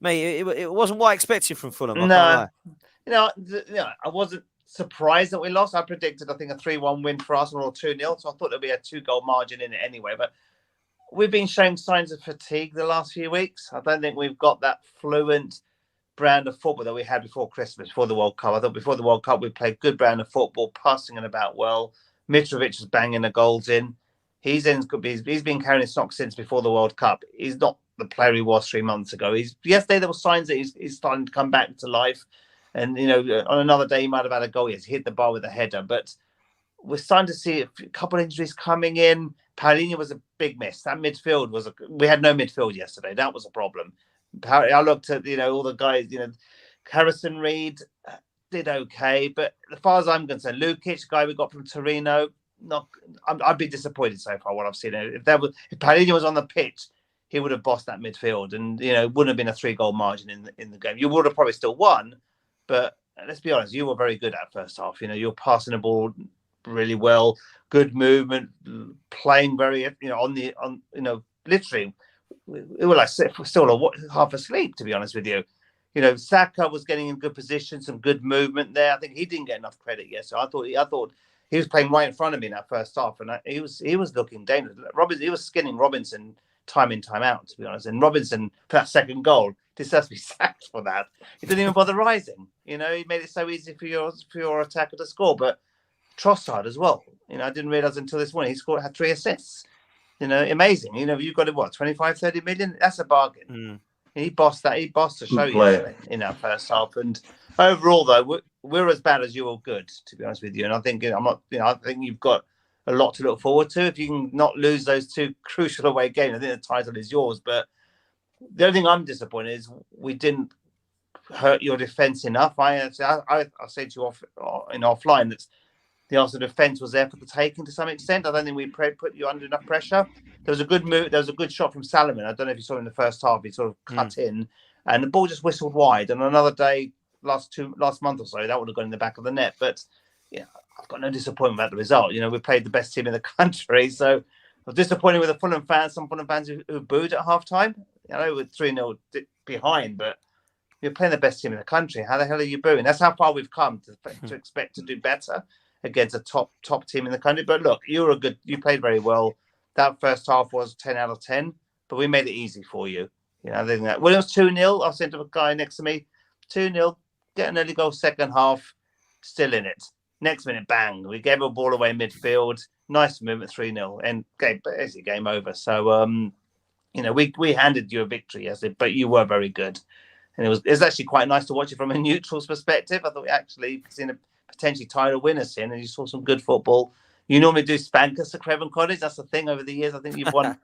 mate, it wasn't what I expected from Fulham. I can't lie. You know, I wasn't surprised that we lost. I predicted, I think, a 3-1 win for Arsenal or 2-0, so I thought there'd be a 2-goal margin in it anyway. But we've been showing signs of fatigue the last few weeks. I don't think we've got that fluent brand of football that we had before Christmas, before the World Cup. I thought before the World Cup we played good brand of football, passing it about well. Mitrovic was banging the goals in. He's been carrying his knock since before the World Cup. He's not the player he was 3 months ago. Yesterday there were signs that he's starting to come back to life. And, on another day he might have had a goal. Yes, he hit the bar with a header. But we're starting to see a couple of injuries coming in. Paulinho was a big miss. That midfield we had no midfield yesterday. That was a problem. I looked at, all the guys, Harrison Reed did okay. But as far as I'm concerned, Lukic, the guy we got from Torino, I'd be disappointed so far what I've seen. If Paulinho was on the pitch, he would have bossed that midfield, and it wouldn't have been a 3-goal margin in the game. You would have probably still won, but let's be honest, you were very good at first half. You're passing the ball really well, good movement, playing very literally we were like still half asleep, to be honest with you. Saka was getting in good position, some good movement there. I think he didn't get enough credit yet, so I thought he was playing right in front of me in that first half, and he was looking dangerous. He was skinning Robinson time in, time out, to be honest. And Robinson, for that second goal, deserves to be sacked for that. He didn't even bother rising. He made it so easy for your attacker to score. But Trossard as well. I didn't realise until this morning had 3 assists. Amazing. You've got 25, 30 million. That's a bargain. He bossed that. He bossed the show yesterday in that first half. And overall, though, we're as bad as you are good, to be honest with you. And I think I think you've got a lot to look forward to. If you can not lose those 2 crucial away games, I think the title is yours. But the only thing I'm disappointed is we didn't hurt your defence enough. I said to you offline that the Arsenal defence was there for the taking to some extent. I don't think we put you under enough pressure. There was a good move. There was a good shot from Salomon. I don't know if you saw in the first half. He sort of cut in, and the ball just whistled wide. And another day, last month or so, that would have gone in the back of the net. But I've got no disappointment about the result. We played the best team in the country, so I was disappointed with the Fulham fans. Some Fulham fans who booed at half time. We're 3-0 behind, but you're playing the best team in the country. How the hell are you booing? That's how far we've come to expect to do better against a top team in the country. But look, you played very well. That first half was 10 out of 10, but we made it easy for you. I think that when it was 2-0, I said to a guy next to me, 2-0, get an early goal second half, still in it. Next minute, bang, we gave a ball away midfield. Nice movement, 3-0, and basically game over. So, we handed you a victory, but you were very good. And it was actually quite nice to watch it from a neutral's perspective. I thought we actually seen a potentially title winners in, and you saw some good football. You normally do spankers at Craven Cottage. That's the thing over the years. I think you've won a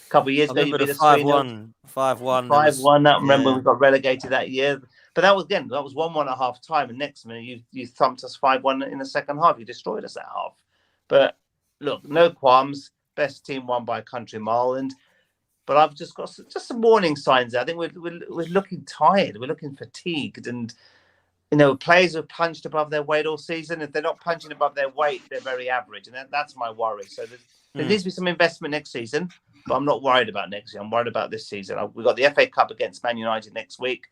couple of years ago. You beat us 5-1. 5-1. I remember when we got relegated that year. But that was 1-1 at half time, and next minute you thumped us 5-1 in the second half. You destroyed us that half. But look, no qualms. Best team won by a country mile. But I've just got some warning signs there. I think we're looking tired. We're looking fatigued, and players have punched above their weight all season. If they're not punching above their weight, they're very average, and that's my worry. So there needs to be some investment next season, but I'm not worried about next year. I'm worried about this season. We've got the FA Cup against Man United next week.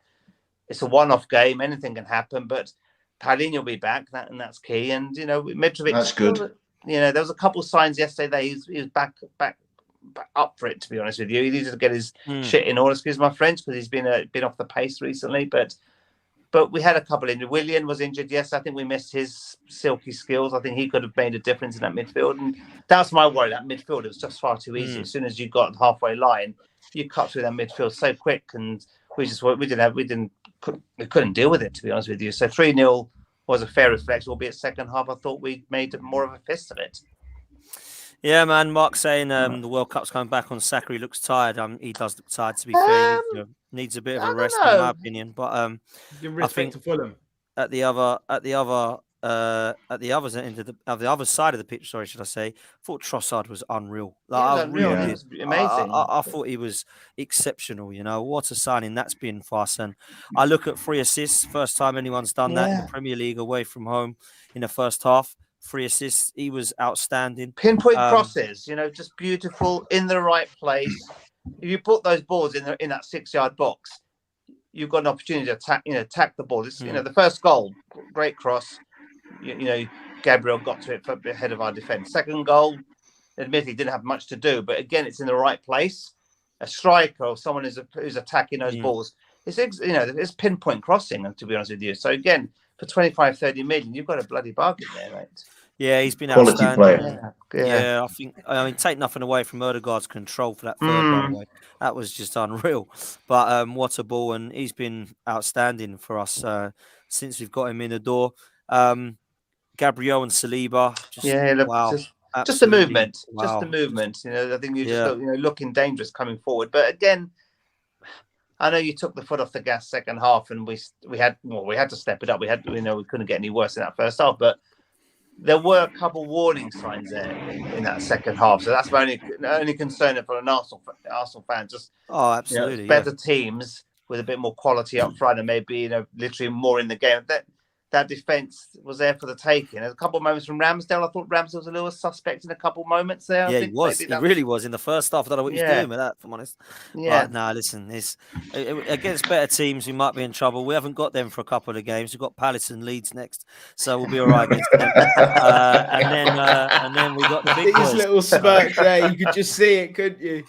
It's a one-off game. Anything can happen, but Paulinho will be back, and that's key. And Mitrovic. That's good. There was a couple of signs yesterday that he was back up for it. To be honest with you, he needed to get his shit in order. Excuse my French, because he's been off the pace recently. But we had a couple injured. Willian was injured. Yes, I think we missed his silky skills. I think he could have made a difference in that midfield, and that's my worry. That midfield, it was just far too easy. As soon as you got halfway line, you cut through that midfield so quick, and we couldn't deal with it, to be honest with you. So 3-0 was a fair reflection, albeit second half I thought we made more of a fist of it. Yeah, man. Mark saying the World Cup's coming back on Saka. He looks tired. He does look tired, to be fair. He needs a bit of a rest, in my opinion. But give respect to Fulham. At the other side of the pitch, sorry, should I say? I thought Trossard was unreal. It was amazing. I thought he was exceptional. What a signing that's been for us. And I look at 3 assists, first time anyone's done that in the Premier League away from home in the first half. 3 assists. He was outstanding. Pinpoint crosses, just beautiful in the right place. If you put those balls in that 6-yard box, you've got an opportunity to attack the ball. The first goal, great cross. Gabriel got to it ahead of our defence. Second goal, admittedly, didn't have much to do, but again, it's in the right place. A striker or someone who's attacking those balls it's pinpoint crossing, to be honest with you. So again, for 25, 30 million, you've got a bloody bargain there, mate. Yeah, he's been Quality outstanding. player. Yeah, I mean, take nothing away from Odegaard's control for that third, by the way. That was just unreal. But what a ball, and he's been outstanding for us since we've got him in the door. Gabriel and Saliba, wow. Just the movement. Wow. Just the movement. I think you just looking dangerous coming forward. But again, I know you took the foot off the gas second half, and we had to step it up. We couldn't get any worse in that first half, but there were a couple warning signs there in that second half. So that's my only concern for an Arsenal fan. Just absolutely, better teams with a bit more quality up front, and maybe literally more in the game. That defense was there for the taking. There's a couple of moments from Ramsdale. I thought Ramsdale was a little suspect in a couple of moments there. Yeah, he was. He really was in the first half. I don't know what he's doing with that, if I'm honest. Yeah. But no, listen, against better teams, we might be in trouble. We haven't got them for a couple of games. We've got Palace and Leeds next, so we'll be all right against them. and then we got the big boys. These little spurts there, you could just see it, couldn't you?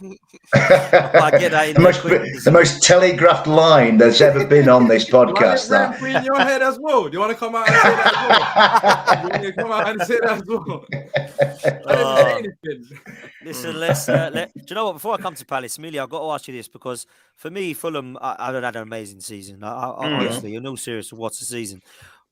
I get that. The most telegraphed line that's ever been on this podcast. That in your head as well. Do you want to come out and say that as well? You come out and say that as well. Listen, do you know what? Before I come to Palace, Amelia, I've got to ask you this, because for me, Fulham, I don't had an amazing season. Honestly, in all seriousness, what's a season?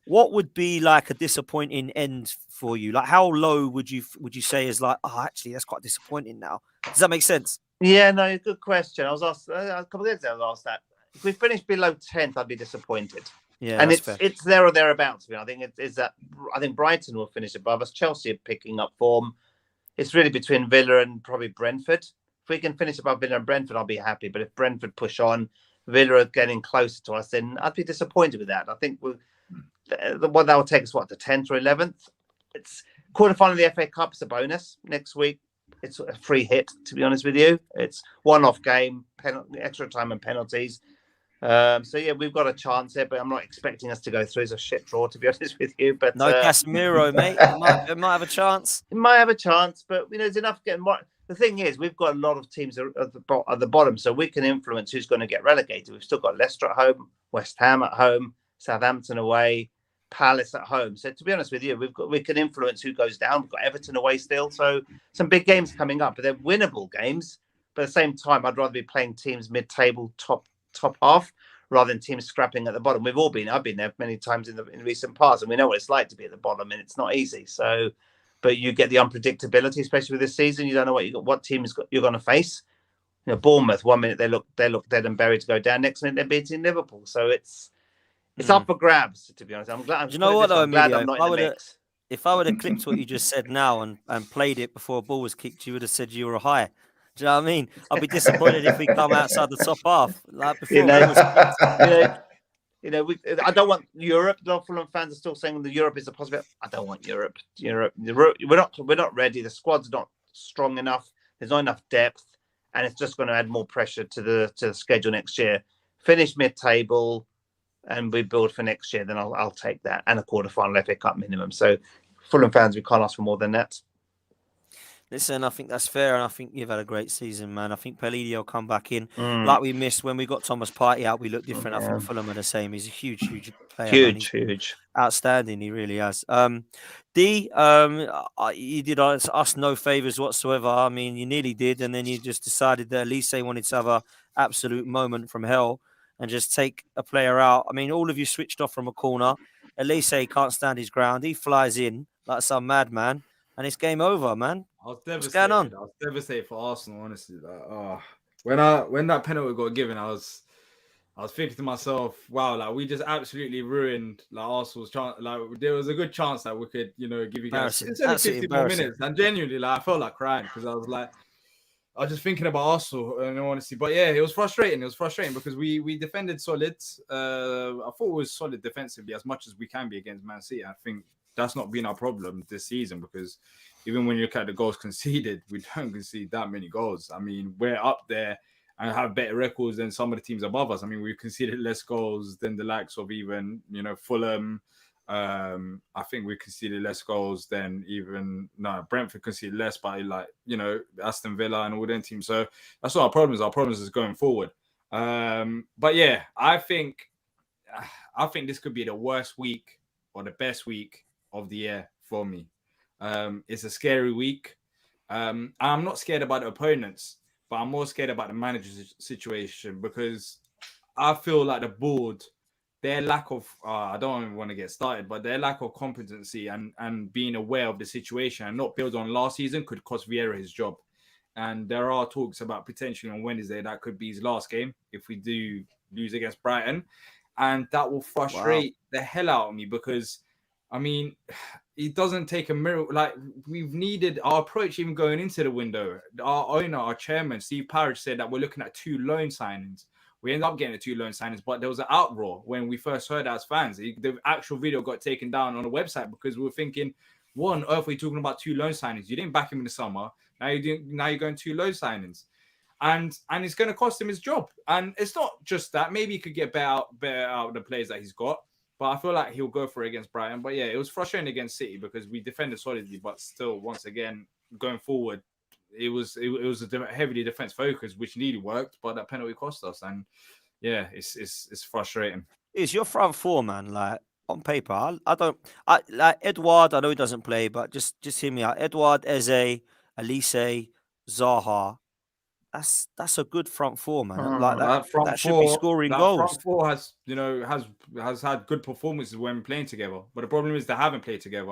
What would be like a disappointing end for you? Like, how low would you say is like, actually, that's quite disappointing now? Does that make sense? Yeah, no, good question. I was asked a couple of days ago. I was asked that. If we finished below 10th, I'd be disappointed. Yeah, and it's there or thereabouts. I think I think Brighton will finish above us. Chelsea are picking up form. It's really between Villa and probably Brentford. If we can finish above Villa and Brentford, I'll be happy. But if Brentford push on, Villa are getting closer to us, then I'd be disappointed with that. I think that will take us to 10th or 11th. It's quarterfinal of the FA Cup. It's a bonus next week. It's a free hit, to be honest with you. It's one-off game, extra time and penalties. So yeah, we've got a chance here, but I'm not expecting us to go through. It's a shit draw, to be honest with you. But no Casemiro, mate. It might have a chance. It might have a chance, but there's enough getting more. The thing is, we've got a lot of teams at the bottom, so we can influence who's going to get relegated. We've still got Leicester at home, West Ham at home, Southampton away, Palace at home. So to be honest with you, we can influence who goes down. We've got Everton away still, so some big games coming up, but they're winnable games. But at the same time, I'd rather be playing teams mid-table, top half, rather than teams scrapping at the bottom. I've been there many times in recent past, and we know what it's like to be at the bottom, and it's not easy. So, but you get the unpredictability, especially with this season. You don't know what team you're going to face. Bournemouth, 1 minute they look dead and buried to go down, next minute they're beating Liverpool. So it's up for grabs, to be honest. I'm glad. Do you know what though, Emilio? I'm not in the mix. If I would have clipped what you just said now and played it before a ball was kicked, you would have said you were high. Do you know what I mean? I'd be disappointed if we come outside the top half. Like before, I don't want Europe. The Fulham fans are still saying that Europe is a possibility. I don't want Europe. We're not ready. The squad's not strong enough. There's not enough depth, and it's just going to add more pressure to the schedule next year. Finish mid-table, and we build for next year. Then I'll take that, and a quarter-final FA Cup minimum. So Fulham fans, we can't ask for more than that. Listen, I think that's fair, and I think you've had a great season, man. I think Pellegrini will come back in. Like we missed when we got Thomas Partey out, we look different. I think Fulham are the same. He's a huge player. Huge. Outstanding, he really has. D, you did us no favours whatsoever. I mean, you nearly did, and then you just decided that Elise wanted to have an absolute moment from hell and just take a player out. I mean, all of you switched off from a corner. Elise can't stand his ground. He flies in like some madman, and it's game over, man. I was devastated. What's going on? I was devastated for Arsenal, honestly. When that penalty got given, I was thinking to myself, wow, like we just absolutely ruined like Arsenal's chance. Like there was a good chance that we could, give you guys. It's only 50 more minutes, and genuinely, like I felt like crying because I was just thinking about Arsenal, and honestly, but yeah, it was frustrating. It was frustrating because we defended solid. I thought it was solid defensively as much as we can be against Man City. I think that's not been our problem this season because even when you look at the goals conceded, we don't concede that many goals. I mean, we're up there and have better records than some of the teams above us. I mean, we've conceded less goals than the likes of even, Fulham. I think we conceded less goals than Brentford conceded less by Aston Villa and all them teams. So that's not our problem is. Our problem is going forward. But yeah, I think this could be the worst week or the best week of the year for me. It's a scary week. I'm not scared about the opponents, but I'm more scared about the manager's situation, because I feel like the board, their lack of, I don't even want to get started, but their lack of competency and being aware of the situation and not build on last season could cost Vieira his job. And there are talks about potentially on Wednesday that could be his last game if we do lose against Brighton. And that will frustrate the hell out of me, because, I mean, it doesn't take a miracle. Like, we've needed our approach even going into the window. Our owner, our chairman, Steve Parrish, said that we're looking at 2 loan signings. We ended up getting the 2 loan signings, but there was an outroar when we first heard as fans. The actual video got taken down on the website because we were thinking, what on earth are we talking about 2 loan signings? You didn't back him in the summer. Now you're going 2 loan signings. And it's going to cost him his job. And it's not just that. Maybe he could get better out of the players that he's got. But I feel like he'll go for it against Brighton. But yeah, it was frustrating against City because we defended solidly, but still, once again, going forward, it was a heavily defense focus, which nearly worked, but that penalty cost us. And yeah, it's frustrating. Is your front 4, man? Like, on paper, I like Edouard. I know he doesn't play, but just hear me out. Edouard, Eze, Elise, Zaha. That's a good front 4, man. Like that should be scoring goals. Front 4 has had good performances when playing together, but the problem is they haven't played together.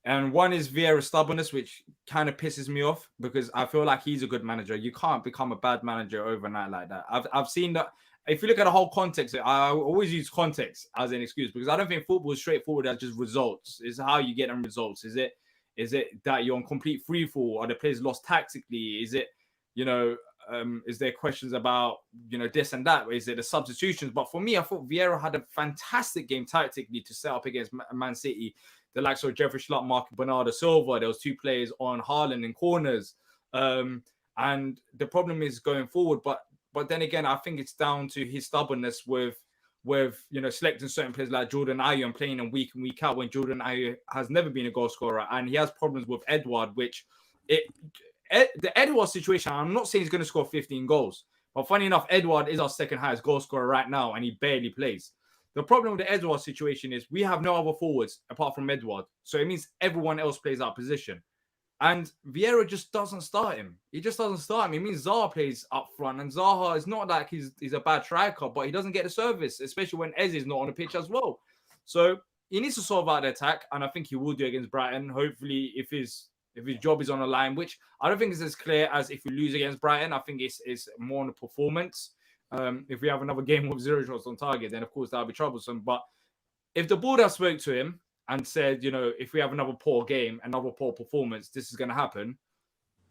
And one is Vieira's stubbornness, which kind of pisses me off, because I feel like he's a good manager. You can't become a bad manager overnight like that. I've seen that. If you look at the whole context, I always use context as an excuse, because I don't think football is straightforward as just results. It's how you get them results. Is it that you're on complete free fall? Are the players lost tactically? Is it, is there questions about, this and that? Is it the substitutions? But for me, I thought Vieira had a fantastic game tactically to set up against Man City. The likes of Jeffrey Schlupp, Mark Bernardo Silva. There was 2 players on Haaland in corners. And the problem is going forward. But then again, I think it's down to his stubbornness with selecting certain players like Jordan Ayew and playing them week in, week out, when Jordan Ayew has never been a goal scorer. And he has problems with Edouard, the Edouard situation, I'm not saying he's going to score 15 goals. But funny enough, Edouard is our second highest goal scorer right now, and he barely plays. The problem with the Edouard situation is we have no other forwards apart from Edouard. So it means everyone else plays our position. And Vieira just doesn't start him. He just doesn't start him. It means Zaha plays up front. And Zaha is not like he's a bad striker, but he doesn't get the service, especially when Eze is not on the pitch as well. So he needs to solve out the attack, and I think he will do against Brighton. Hopefully, if his job is on the line, which I don't think is as clear as if we lose against Brighton. I think it's more on the performance. If we have another game with 0 shots on target, then of course that'll be troublesome. But if the board has spoke to him and said, if we have another poor game, another poor performance, this is going to happen,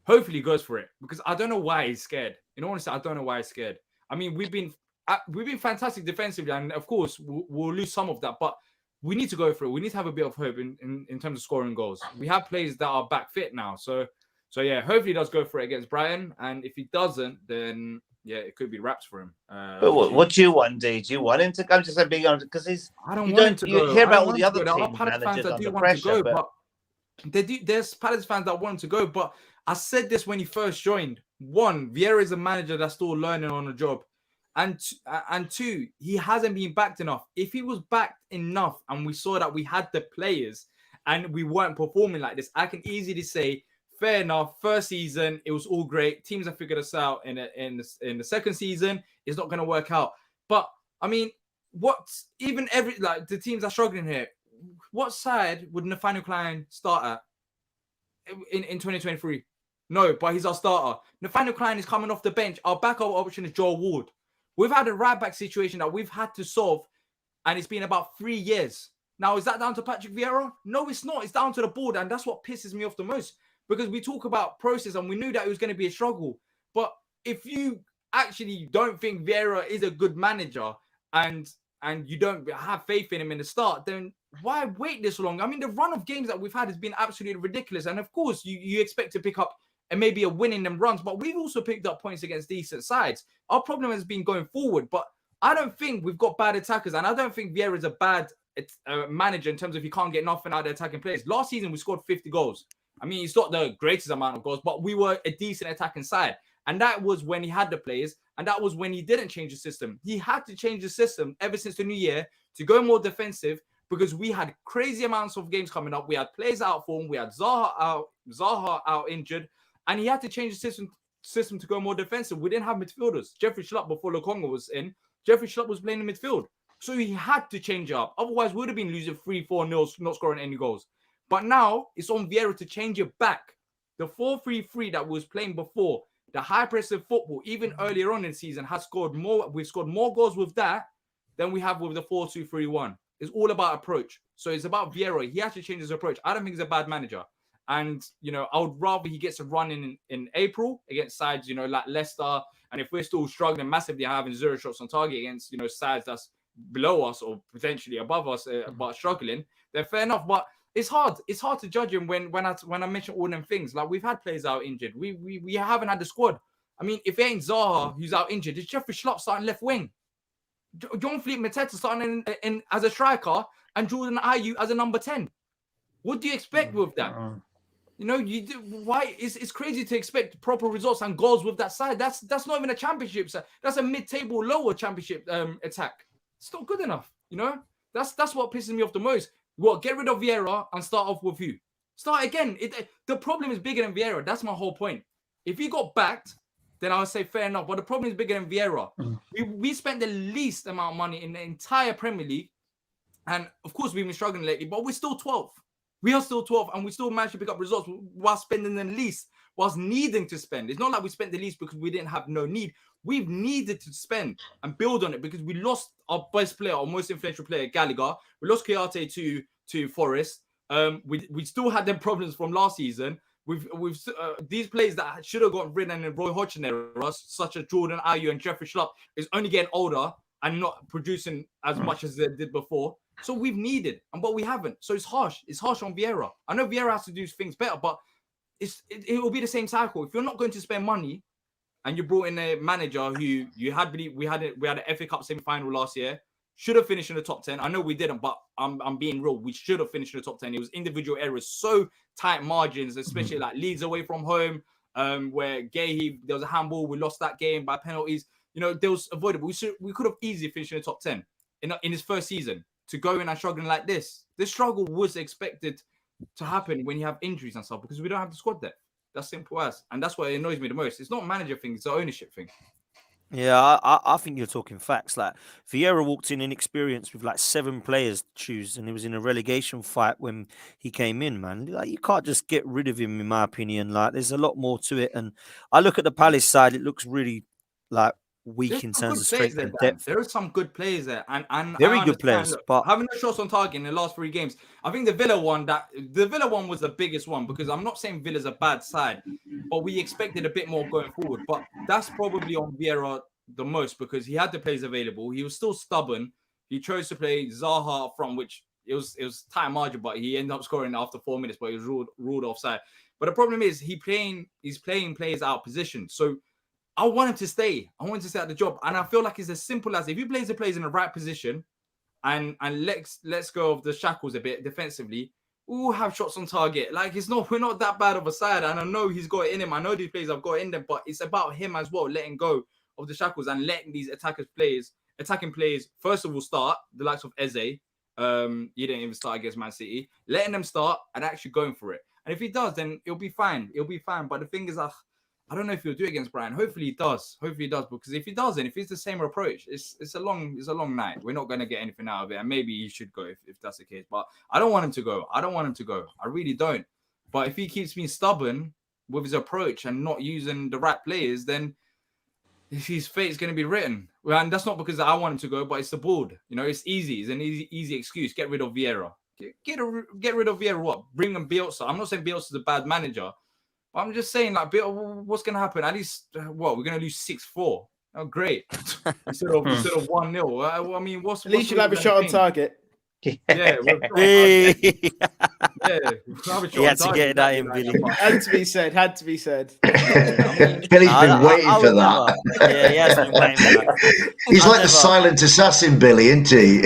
hopefully he goes for it. Because I don't know why he's scared. In all honesty, I don't know why he's scared. I mean, we've been fantastic defensively, and of course we'll lose some of that, but we need to go for it. We need to have a bit of hope in terms of scoring goals. We have players that are back fit now. So yeah, hopefully he does go for it against Brighton. And if he doesn't, then yeah, it could be wraps for him. But what do you want, D? Do you want him to come? Just being honest, because I don't want him to go. You hear about all the other team managers fans that under do pressure, want to go, but there's Palace fans that want him to go. But I said this when he first joined. 1, Vieira is a manager that's still learning on the job. And 2, he hasn't been backed enough. If he was backed enough and we saw that we had the players and we weren't performing like this, I can easily say, fair enough, first season, it was all great. Teams have figured us out in the second season. It's not going to work out. But, I mean, the teams are struggling here. What side would Nathaniel Klein start at in 2023? No, but he's our starter. Nathaniel Klein is coming off the bench. Our backup option is Joel Ward. We've had a right-back situation that we've had to solve, and it's been about 3 years. Now, is that down to Patrick Vieira? No, it's not. It's down to the board, and that's what pisses me off the most, because we talk about process, and we knew that it was going to be a struggle. But if you actually don't think Vieira is a good manager and you don't have faith in him in the start, then why wait this long? I mean, the run of games that we've had has been absolutely ridiculous, and of course, you expect to pick up and maybe a win in them runs, but we've also picked up points against decent sides. Our problem has been going forward, but I don't think we've got bad attackers, and I don't think Vieira is a bad manager in terms of he can't get nothing out of the attacking players. Last season, we scored 50 goals. I mean, it's not the greatest amount of goals, but we were a decent attacking side. And that was when he had the players, and that was when he didn't change the system. He had to change the system ever since the new year to go more defensive, because we had crazy amounts of games coming up. We had players out of form. We had Zaha out injured, and he had to change the system to go more defensive. We didn't have midfielders. Jeffrey Schlupp, before Lokonga was in, Jeffrey Schlupp was playing in midfield. So he had to change it up. Otherwise, we would have been losing 3-4-0, not scoring any goals. But now it's on Vieira to change it back. The 4-3-3 that was playing before, the high-pressing football, even earlier on in the season, has scored more. We've scored more goals with that than we have with the 4-2-3-1. It's all about approach. So it's about Vieira. He has to change his approach. I don't think he's a bad manager. And, I would rather he gets a run in April against sides, like Leicester. And if we're still struggling massively, having 0 shots on target against, sides that's below us or potentially above us, but struggling, then fair enough. But it's hard. It's hard to judge him when I mention all them things. Like, we've had players out injured. We haven't had the squad. I mean, if it ain't Zaha who's out injured, it's Jeffrey Schlupp starting left wing. John Fleet Mateta starting in as a striker, and Jordan Ayew as a number 10. What do you expect with that? Why it's crazy to expect proper results and goals with that side. That's not even a championship side. That's a mid-table, lower championship attack. It's not good enough. That's what pisses me off the most. What, get rid of Vieira and start off with who? Start again. The problem is bigger than Vieira. That's my whole point. If he got backed, then I would say fair enough. But the problem is bigger than Vieira. We spent the least amount of money in the entire Premier League. And of course, we've been struggling lately, but we're still 12th. We are still 12th, and we still managed to pick up results while spending the least, whilst needing to spend. It's not like we spent the least because we didn't have no need. We've needed to spend and build on it because we lost our best player, our most influential player, Gallagher. We lost Kouyaté to Forest. We still had them problems from last season. We've these players that should have got rid of in Roy Hodgson era, such as Jordan Ayew and Jeffrey Schlupp, is only getting older and not producing as much as they did before. So we've needed, but we haven't. So it's harsh. It's harsh on Vieira. I know Vieira has to do things better, but it will be the same cycle. If you're not going to spend money, and you brought in a manager who we had an FA Cup semi-final last year, should have finished in the top 10. I know we didn't, but I'm being real. We should have finished in the top 10. It was individual errors, so tight margins, especially like Leeds away from home, where Gahey, there was a handball. We lost that game by penalties. There was avoidable. We could have easily finished in the top 10 in his first season. To go in and struggling like this struggle was expected to happen when you have injuries and stuff, because we don't have the squad depth. That's simple as. And that's what annoys me the most. It's not a manager thing, it's an ownership thing. Yeah, I think you're talking facts. Like, Vieira walked in inexperienced with like 7 players to choose, and he was in a relegation fight when he came in, man. Like, you can't just get rid of him, in my opinion. Like, there's a lot more to it. And I look at the Palace side, it looks really like weak in terms of strength and depth. There are some good players there, and very good players. But having no shots on target in the last 3 games, I think the Villa one was the biggest one, because I'm not saying Villa's a bad side, but we expected a bit more going forward. But that's probably on Vieira the most, because he had the players available. He was still stubborn. He chose to play Zaha up front, which it was tight margin, but he ended up scoring after 4 minutes, but he was ruled offside. But the problem is he's playing players out of position. So I want him to stay. I want him to stay at the job. And I feel like it's as simple as, if he plays the players in the right position and let's go of the shackles a bit defensively, we'll have shots on target. Like, we're not that bad of a side. And I know he's got it in him. I know these players have got it in them, but it's about him as well, letting go of the shackles and letting these attacking players, first of all, start, the likes of Eze. He didn't even start against Man City. Letting them start and actually going for it. And if he does, then it'll be fine. But the thing is, I don't know if he'll do it against Brighton. Hopefully he does. Because if he doesn't, if it's the same approach, it's a long night. We're not going to get anything out of it. And maybe he should go if that's the case. But I don't want him to go. I really don't. But if he keeps being stubborn with his approach and not using the right players, then his fate is going to be written. Well, and that's not because I want him to go, but it's the board. It's easy. It's an easy excuse. Get rid of Vieira. Get rid of Vieira. What? Bring in Bielsa. I'm not saying Bielsa's a bad manager. I'm just saying, like, what's going to happen? At least, we're going to lose 6-4. Oh, great. instead of 1-0. I mean, at least you'll have a shot on target. Yeah. He had to get that in, Billy. Had to be said. Billy's been waiting for that. Yeah, he has been waiting for that. He's like the silent assassin, Billy, isn't he?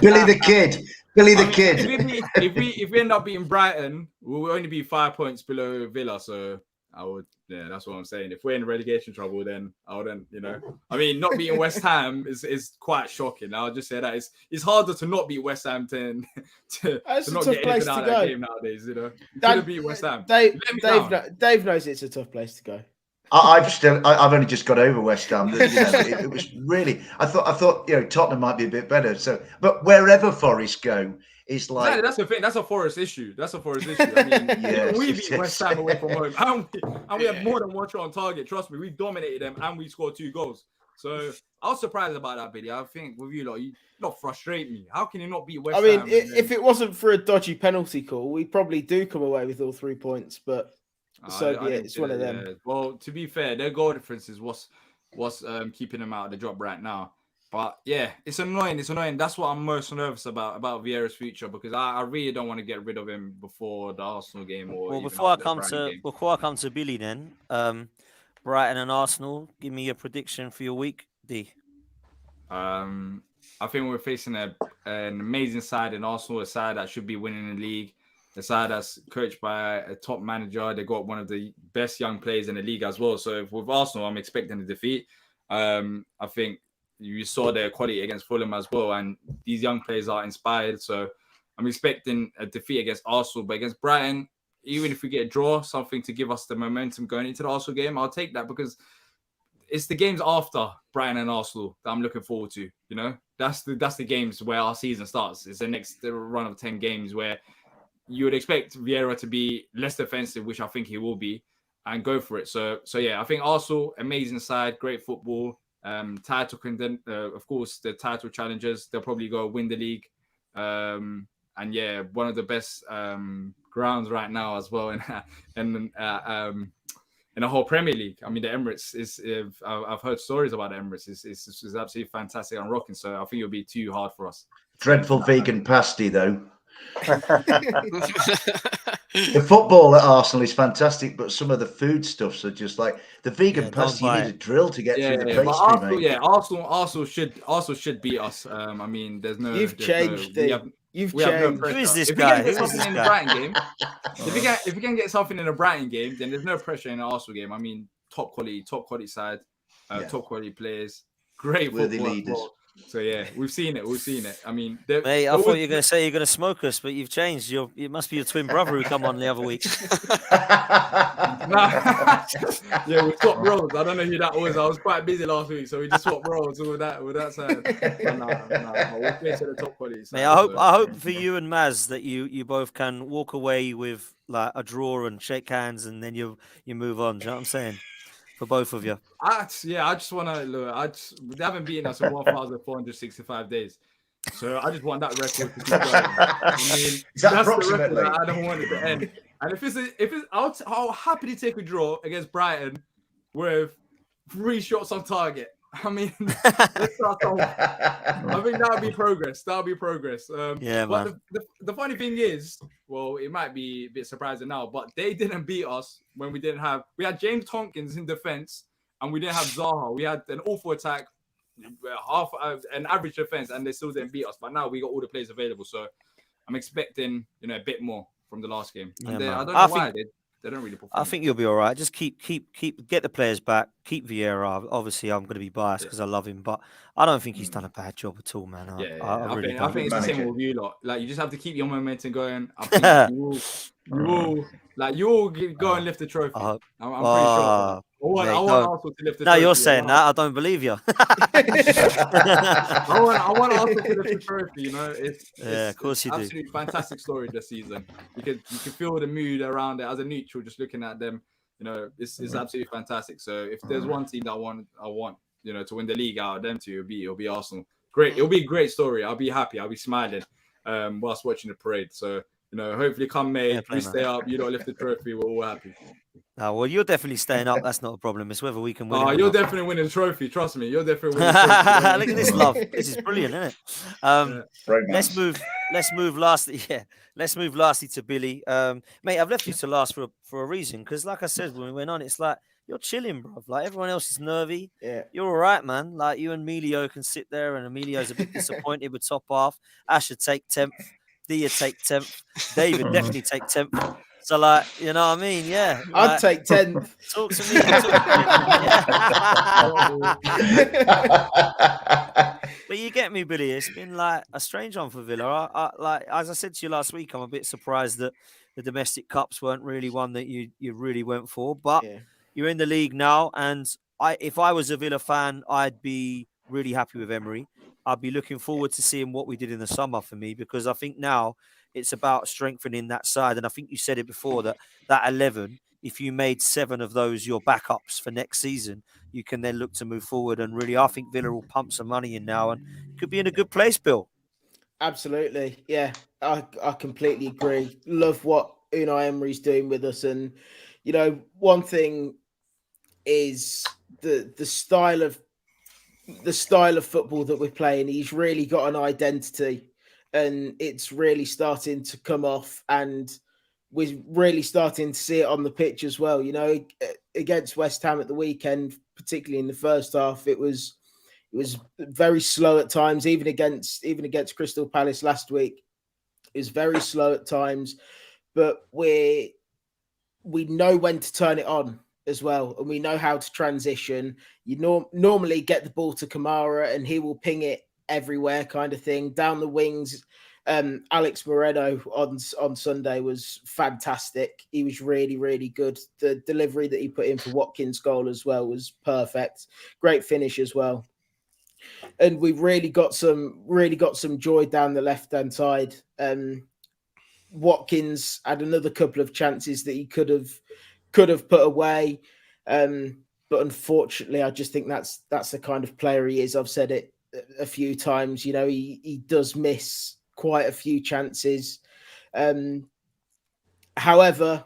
Billy the Kid. If we end up beating Brighton, we'll only be 5 points below Villa. So I would Yeah, that's what I'm saying. If we're in relegation trouble, then I mean, not beating West Ham is quite shocking. I'll just say that it's harder to not beat West Ham to not get anything out of that game nowadays. You could have beat West Ham. Dave knows it's a tough place to go. I've only just got over West Ham. It was really. I thought Tottenham might be a bit better. So, but wherever Forest go, it's like that's the thing. That's a Forest issue. I mean, we beat West Ham away from home, and we have more than one shot on target. Trust me, we dominated them, and we scored 2 goals. So I was surprised about that, Billy. I think with you, you not frustrate me. How can you not beat West Ham? I mean, if it wasn't for a dodgy penalty call, we probably do come away with all 3 points. But so be it. It's one of them. Yeah. Well, to be fair, their goal difference is what's keeping them out of the drop right now. But yeah, it's annoying. That's what I'm most nervous about Vieira's future, because I really don't want to get rid of him before the Arsenal game before I come to Billy, then Brighton and Arsenal. Give me a prediction for your week, D. I think we're facing an amazing side in Arsenal, a side that should be winning the league, a side that's coached by a top manager. They got one of the best young players in the league as well. So with Arsenal, I'm expecting a defeat. I think you saw their quality against Fulham as well, and these young players are inspired. So I'm expecting a defeat against Arsenal, but against Brighton, even if we get a draw, something to give us the momentum going into the Arsenal game, I'll take that, because it's the games after Brighton and Arsenal that I'm looking forward to. That's the games where our season starts. It's the next run of 10 games where you would expect Vieira to be less defensive, which I think he will be, and go for it. So yeah, I think Arsenal, amazing side, great football. Title of course, the title challengers, they'll probably go win the league, and yeah, one of the best grounds right now as well in the whole Premier League. I mean, the Emirates is. I've heard stories about the Emirates. It's absolutely fantastic and rocking. So I think it'll be too hard for us. Dreadful vegan pasty though. The football at Arsenal is fantastic, but some of the food stuffs are just like the vegan pasty. You need a drill to get through the pastry, Arsenal, mate. Arsenal should beat us. I mean, there's no. You've changed. You've changed. No Who is this if guy? We can get something in the Brighton game, if we can get something in the Brighton game, then there's no pressure in the Arsenal game. I mean, top quality side, top quality players, great worthy football leaders. So yeah, we've seen it. I mean, mate, I thought you were going to say you're going to smoke us, but you've changed. It must be your twin brother who come on the other week. Yeah, we swapped roles. I don't know who that was. I was quite busy last week, so we just swapped roles with that side. We'll face the top quality side. Mate, I hope for you and Maz that you both can walk away with like a draw and shake hands, and then you move on. Do you know what I'm saying? For both of you. I just want to look. They haven't beaten us in 1,465 days. So I just want that record to keep going. I mean, that's the record that I don't want it to end. And if it's, I'll happily take a draw against Brighton with 3 shots on target. I mean, let's start off. I think that'll be progress. Yeah, but man. The funny thing is, well, it might be a bit surprising now, but they didn't beat us when we had James Tompkins in defense, and we didn't have Zaha. We had an awful attack, an average defense, and they still didn't beat us. But now we got all the players available, so I'm expecting a bit more from the last game. And I don't know why they don't really perform. I think you'll be all right. Just keep get the players back. Keep Vieira. Obviously, I'm going to be biased because I love him, but I don't think he's done a bad job at all, man. I think it's the same with you lot. Like, you just have to keep your momentum going. I think you will go and lift the trophy. I'm pretty sure. I want Arsenal to lift the trophy. Now you're saying that. I don't believe you. I want Arsenal to lift the trophy. Of course you do. Absolutely fantastic story this season. You can feel the mood around it as a neutral, just looking at them. It's absolutely fantastic. So if there's one team that I want, to win the league out of them two, it'll be Arsenal. Great, it'll be a great story. I'll be happy. I'll be smiling whilst watching the parade. So hopefully come May, we stay up. You don't lift the trophy. We're all happy. Well, you're definitely staying up. That's not a problem. It's whether we can win. You're definitely winning the trophy. Trust me. You're definitely winning the trophy. Look at this love. This is brilliant, isn't it? Let's move lastly. Yeah. Let's move lastly to Billy. Mate, I've left you to last for a reason, because like I said when we went on, it's like you're chilling, bro. Like, everyone else is nervy. Yeah. You're all right, man. Like, you and Emilio can sit there, and Emilio's a bit disappointed with top half. Ash should take 10th. Dia take 10th. David definitely take 10th. So, like, you know what I mean? Yeah. I'd Like, take 10th. talk to me. Talk to me. Yeah. But you get me, Billy. It's been like a strange one for Villa. Like, as I said to you last week, I'm a bit surprised that the domestic cups weren't really one that you really went for. But Yeah. you're in the league now, and if I was a Villa fan, I'd be really happy with Emery. I'd be looking forward to seeing what we did in the summer for me, because I think now it's about strengthening that side. And I think you said it before that 11, if you made 7 of those your backups for next season, you can then look to move forward. And really, I think Villa will pump some money in now and could be in a good place, Bill. Absolutely. Yeah, I completely agree. Love what Unai Emery's doing with us. And, you know, one thing is the style of football that we're playing. He's really got an identity, and it's really starting to come off, and we're really starting to see it on the pitch as well. You know, against West Ham at the weekend, particularly in the first half, it was very slow at times. Even against Crystal Palace last week, it was very slow at times, but we know when to turn it on as well, and we know how to transition. You normally get the ball to Kamara, and he will ping it everywhere, kind of thing, down the wings. Alex Moreno on Sunday was fantastic. He was really, really good. The delivery that he put in for Watkins' goal as well was perfect. Great finish as well. And we've really got some joy down the left-hand side. Watkins had another couple of chances that he could have put away. But unfortunately, I just think that's the kind of player he is. I've said it a few times. You know, he does miss quite a few chances. However,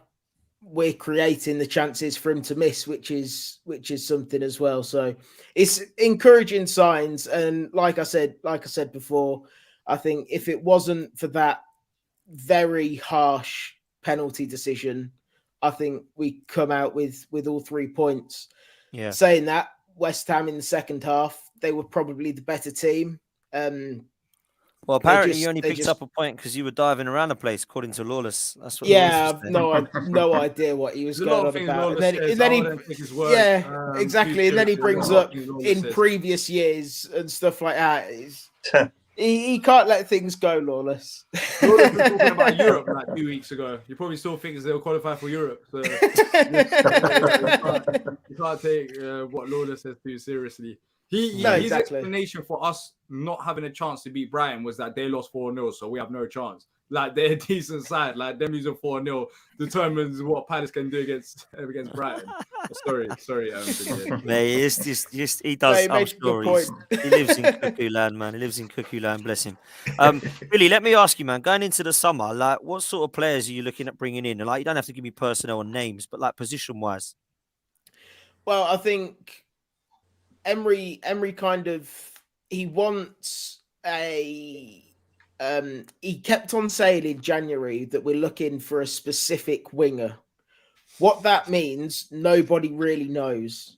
we're creating the chances for him to miss, which is something as well. So it's encouraging signs. And like I said before, I think if it wasn't for that very harsh penalty decision, I think we come out with all 3 points. Yeah. Saying that, West Ham in the second half, they were probably the better team. Well, apparently you only picked up a point because you were diving around the place, according to Lawless. That's what. Yeah, Lawless I've no idea what he was going on about. And then he exactly. And then he brings up in previous years and stuff like that. He can't let things go, Lawless. Lawless was talking about Europe like 2 weeks ago. You probably still think they'll qualify for Europe. So you can't take what Lawless says too seriously. His explanation for us not having a chance to beat Brighton was that they lost 4-0, so we have no chance. Like, they're a decent side. Like, them losing 4-0 determines what Palace can do against Brighton. Sorry. Mate, it's just he does. I'm sure he lives in cuckoo land, man. He lives in cuckoo land. Bless him. Billy, let me ask you, man. Going into the summer, like, what sort of players are you looking at bringing in? And like, you don't have to give me personnel and names, but like position wise. Well, I think Emery kind of he wants a. He kept on saying in January that we're looking for a specific winger. What that means, nobody really knows.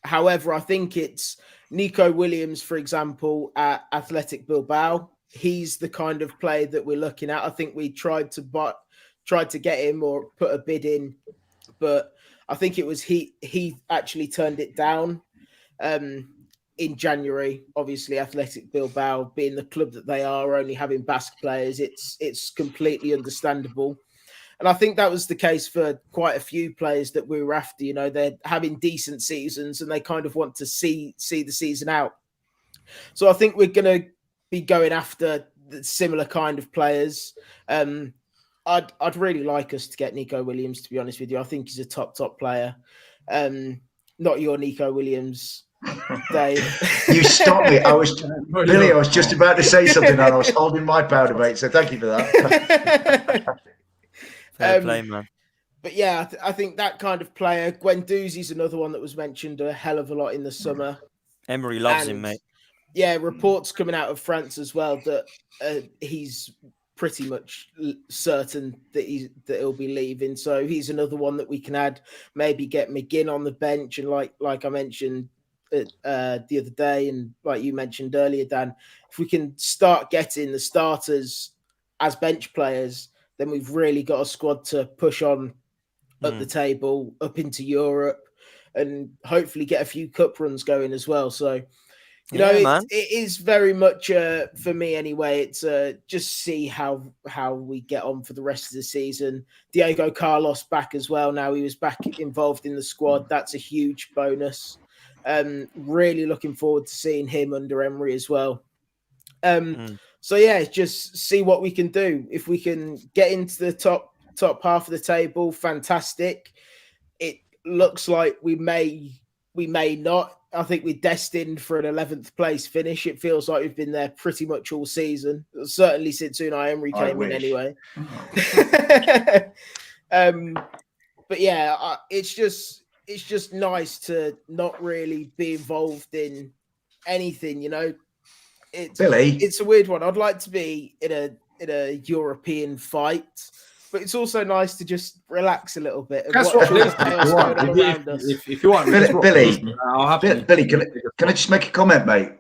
However, I think it's Nico Williams, for example, at Athletic Bilbao. He's the kind of player that we're looking at. I think we tried to get him or put a bid in, but I think it was he actually turned it down. In January, obviously, Athletic Bilbao being the club that they are, only having Basque players, it's completely understandable. And I think that was the case for quite a few players that we were after. You know, they're having decent seasons and they kind of want to see the season out. So I think we're going to be going after the similar kind of players. I'd really like us to get Nico Williams, to be honest with you. I think he's a top player. Not your Nico Williams, Dave. You stopped me. I was just about to say something and I was holding my powder, mate. So thank you for that. Fair play, man. But yeah, I think that kind of player. Guendouzi's another one that was mentioned a hell of a lot in the summer. Emery loves him, mate. Yeah, reports coming out of France as well that he's pretty much certain that he'll be leaving. So he's another one that we can add. Maybe get McGinn on the bench, and like I mentioned the other day, and like you mentioned earlier, Dan, if we can start getting the starters as bench players, then we've really got a squad to push on up the table, up into Europe, and hopefully get a few cup runs going as well. So, you know, it is very much for me anyway. It's just see how we get on for the rest of the season. Diego Carlos back as well. Now he was back involved in the squad. That's a huge bonus. Really looking forward to seeing him under Emery as well. So yeah, just see what we can do. If we can get into the top half of the table, fantastic. It looks like we may not. I think we're destined for an 11th place finish. It feels like we've been there pretty much all season, certainly since Unai Emery came in anyway. But yeah, it's just nice to not really be involved in anything, you know. It's a weird one. I'd like to be in a European fight, but it's also nice to just relax a little bit. And watch if you want, Billy, can I just make a comment, mate?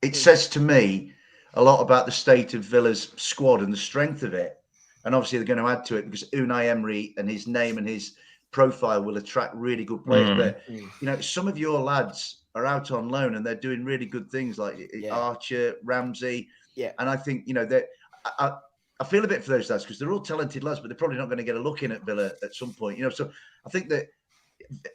It says to me a lot about the state of Villa's squad and the strength of it, and obviously they're going to add to it because Unai Emery and his name and his profile will attract really good players. But you know, some of your lads are out on loan and they're doing really good things, like Archer, Ramsey, and I think, you know, that I feel a bit for those lads because they're all talented lads, but they're probably not going to get a look in at Villa at some point, you know. So I think that,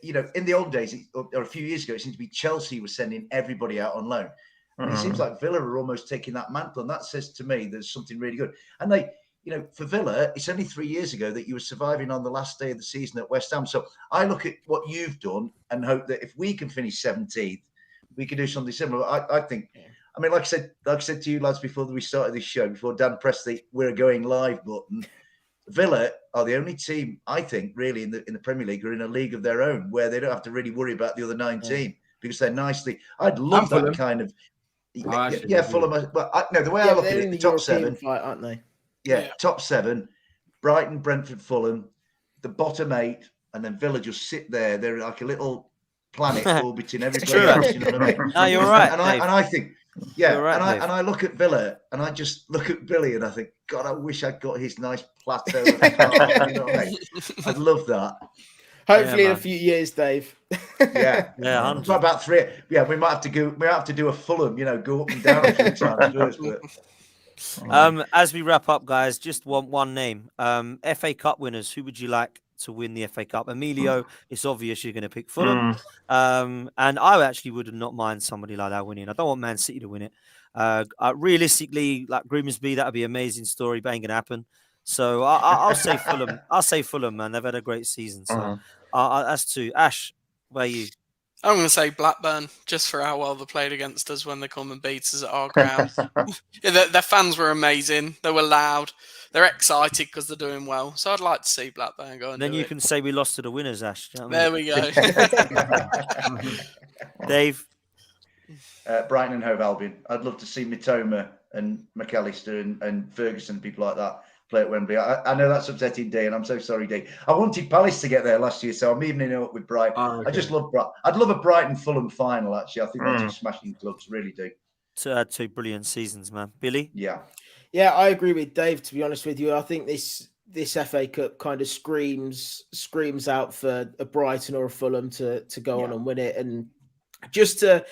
you know, in the old days or a few years ago, it seemed to be Chelsea was sending everybody out on loan, and it seems like Villa are almost taking that mantle, and that says to me there's something really good. And they, you know, for Villa, it's only 3 years ago that you were surviving on the last day of the season at West Ham. So I look at what you've done and hope that if we can finish 17th, we can do something similar. I think, I mean, like I said to you lads before we started this show, before Dan pressed the "we're going live" button, Villa are the only team, I think, really in the Premier League are in a league of their own where they don't have to really worry about the other 19 because they're nicely. I'd love that kind of. Fulham. But no, the way I look at it, the top seven, fight, aren't they? Yeah, top seven, Brighton, Brentford, Fulham, the bottom 8, and then Villa just sit there. They're like a little planet orbiting everybody else. You know what I mean? No, you're right. And I think, right, and I look at Villa and I just look at Billy and I think, God, I wish I'd got his nice plateau. You know what I mean? I'd love that. Hopefully in a few years, Dave. Yeah. About 3. Yeah, we might have to go. We might have to do a Fulham. You know, go up and down a few times first, but. As we wrap up, guys, just one name. FA Cup winners. Who would you like to win the FA Cup? Emilio, it's obvious you're going to pick Fulham. And I actually would not mind somebody like that winning. I don't want Man City to win it. Realistically, like Grimsby, that would be an amazing story, but ain't going to happen. So I'll say Fulham. I'll say Fulham, man. They've had a great season. So that's 2. Ash, where are you? I'm going to say Blackburn, just for how well they played against us when they come and beat us at our ground. Their fans were amazing. They were loud. They're excited because they're doing well. So I'd like to see Blackburn go and then you can say we lost to the winners, Ash. You know there we go. Dave? Brighton and Hove Albion. I'd love to see Mitoma and McAllister and Ferguson and people like that play at Wembley. I know that's upsetting, Dave, and I'm so sorry, Dave. I wanted Palace to get there last year, so I'm evening it up with Brighton. Okay. I just love Brighton. I'd love a Brighton-Fulham final, actually. I think they're 2 smashing clubs, really do. 2 brilliant seasons, man. Billy? Yeah, I agree with Dave, to be honest with you. I think this FA Cup kind of screams out for a Brighton or a Fulham to go on and win it, and just for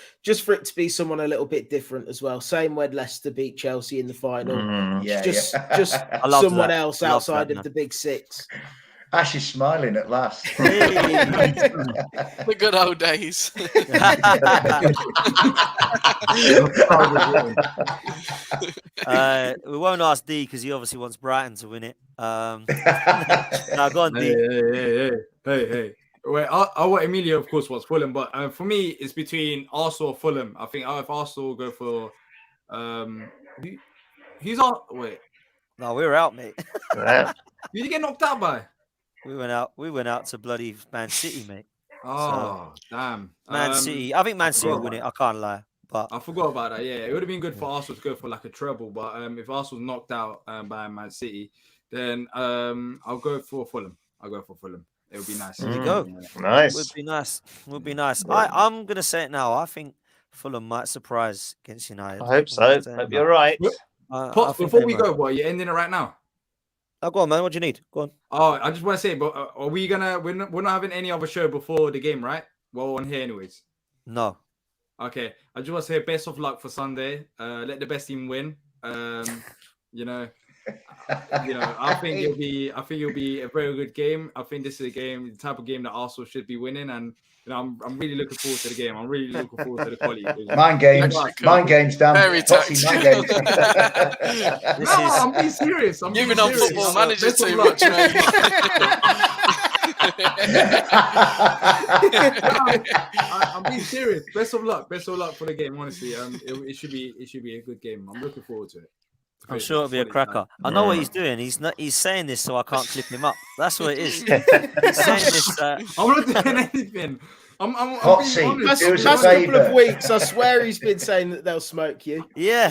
it to be someone a little bit different as well. Same when Leicester beat Chelsea in the final. Just someone else outside of the big 6. Ash is smiling at last. The good old days. We won't ask D because he obviously wants Brighton to win it. Now go on, D. Hey. Well, I want Emilio, of course, wants Fulham, but for me, it's between Arsenal or Fulham. I think if Arsenal go for who's on? Wait, no, we're out, mate. Did you get knocked out by? We went out to bloody Man City, mate. Oh, damn. Man City. I think Man City will win it. I can't lie. But I forgot about that. Yeah, it would have been good for Arsenal to go for like a treble. But if Arsenal's knocked out by Man City, then I'll go for Fulham. It would be nice. There you go. Nice. Would be nice. I'm going to say it now. I think Fulham might surprise against United. I hope so. Hope you're right. Before we go, boy, you're ending it right now. Oh, go on, man. What do you need? Go on. Oh, I just want to say, but are we gonna? We're not having any other show before the game, right? Well, on here, anyways. No. Okay, I just want to say best of luck for Sunday. Let the best team win. You know, I think it'll be a very good game. I think this is the type of game that Arsenal should be winning, and I'm really looking forward to the game. I'm really looking forward to the quality. Mind games, Dan. Very Foxy, mind games. I'm being serious. I'm giving being up serious. football manager too much, man. I'm being serious. Best of luck for the game. Honestly, it should be a good game. I'm looking forward to it. I'm sure it'll be a cracker. I know what he's doing. He's saying this so I can't clip him up. That's what it is. He's saying this. I'm not doing anything. I'm Hot seat. Past Do us a couple of favour. weeks, I swear he's been saying that they'll smoke you. Yeah.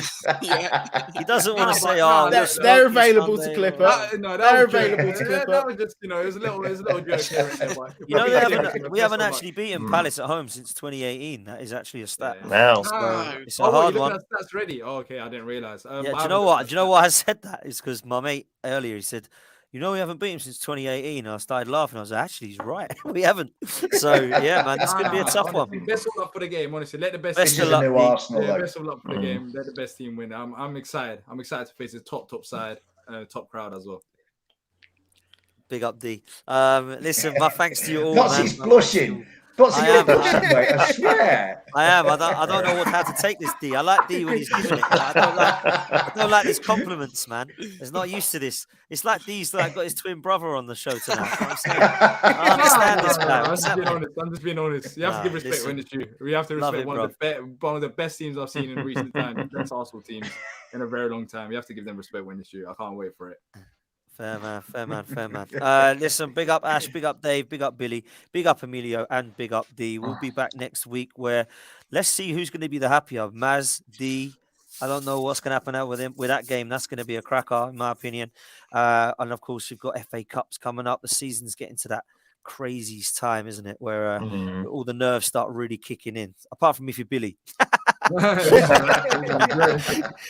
He doesn't want to say, "Oh, They're available to clip up. They're available to clip That up. was just, it was a little joke here and there. But You know, we haven't actually beaten Palace at home since 2018. That is actually a stat. Wow. It's a hard you're one. looking at stats ready. Oh, okay, I didn't realize. Yeah, do you know what? Do you know why I said that? It's because my mate earlier, he said, "You know, we haven't beaten him since 2018." And I started laughing. I was like, actually, he's right. We haven't. So, yeah, man, this could be a tough one. Best of luck for the game, honestly. Let the best Best team of This is luck, a new Pete. Arsenal. Yeah, like. best of luck for the game. Let the best team win. I'm excited. I'm excited to face the top side, top crowd as well. Big up, D. Listen, my thanks to you all, Foxy's man. blushing. Foxy, I you're am. blushing, mate. I swear. I am. I don't know how to take this, D. I like D when he's giving it. I don't like these compliments, man. He's not used to this. It's like D's got his twin brother on the show tonight. You know what I'm saying? I understand this, man. I'm just being honest. You have to give respect when it's due. We have to Love respect it, one of the best teams I've seen in recent times. Best Arsenal teams in a very long time. You have to give them respect when it's due. I can't wait for it. Fair man. Listen, big up Ash, big up Dave, big up Billy, big up Emilio, and big up D. We'll be back next week where let's see who's going to be the happier. Maz, D. I don't know what's going to happen out with him with that game. That's going to be a cracker, in my opinion. And of course, we've got FA Cups coming up. The season's getting to that crazy time, isn't it? Where all the nerves start really kicking in. Apart from if you're Billy.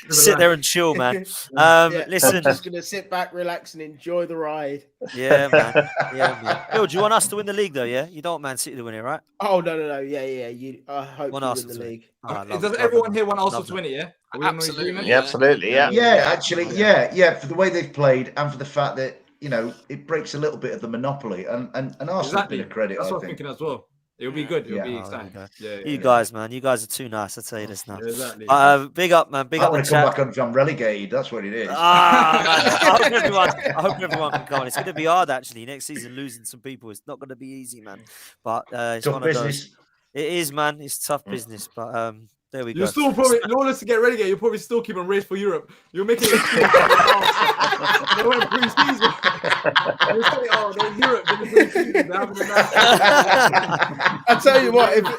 Sit there and chill, man. Listen, I'm just gonna sit back, relax, and enjoy the ride. Yeah, man. Bill, do you want us to win the league, though? Yeah, you don't want Man City to win it, right? Oh no, yeah. I hope Want you Arsenal win to the win. league. Does everyone here want Arsenal to win it? Yeah, are we on Absolutely. agreement? Yeah, absolutely. Yeah. Yeah, actually, yeah. For the way they've played and for the fact that it breaks a little bit of the monopoly, and Arsenal Exactly. a bit of credit. That's I what I'm think. thinking as well. It'll be good. It'll Yeah. be Oh, exciting. there Yeah, you guys, man. You guys are too nice. I'll tell you this now. Yeah, exactly. Big up, man. Big I up the want to come chat. back on if I'm relegated. That's what it is. Man. I hope everyone can come on. It's going to be hard, actually. Next season, losing some people. It's not going to be easy, man. But it's Tough one business. of those. It is, man. It's tough business. But there we go. You're still probably, in order to get relegated, you're probably still keeping race for Europe. You're making it. They went pre-season. You're saying, oh, they're in Europe. They're in pre-season. They're having a nice. I tell you what, if I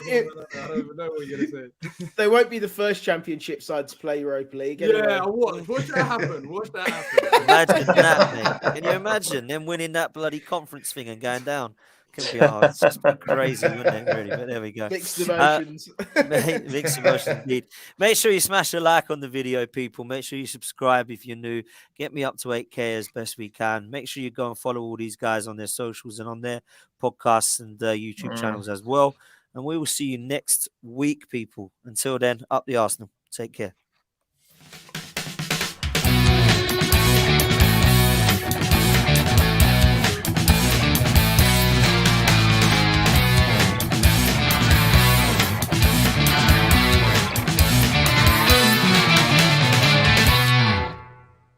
don't even know what you're gonna say. they won't be the first championship side to play Europa League. Anyway. Yeah, watch that happen. Watch that happen. Imagine that, mate. Can you imagine them winning that bloody conference thing and going down? Could be hard. It's just crazy, wouldn't it? Really, but there we go. Mixed emotions. Mixed emotions indeed. Make sure you smash a like on the video, people. Make sure you subscribe if you're new. Get me up to 8K as best we can. Make sure you go and follow all these guys on their socials and on their podcasts and YouTube channels as well. And we will see you next week, people. Until then, up the Arsenal. Take care.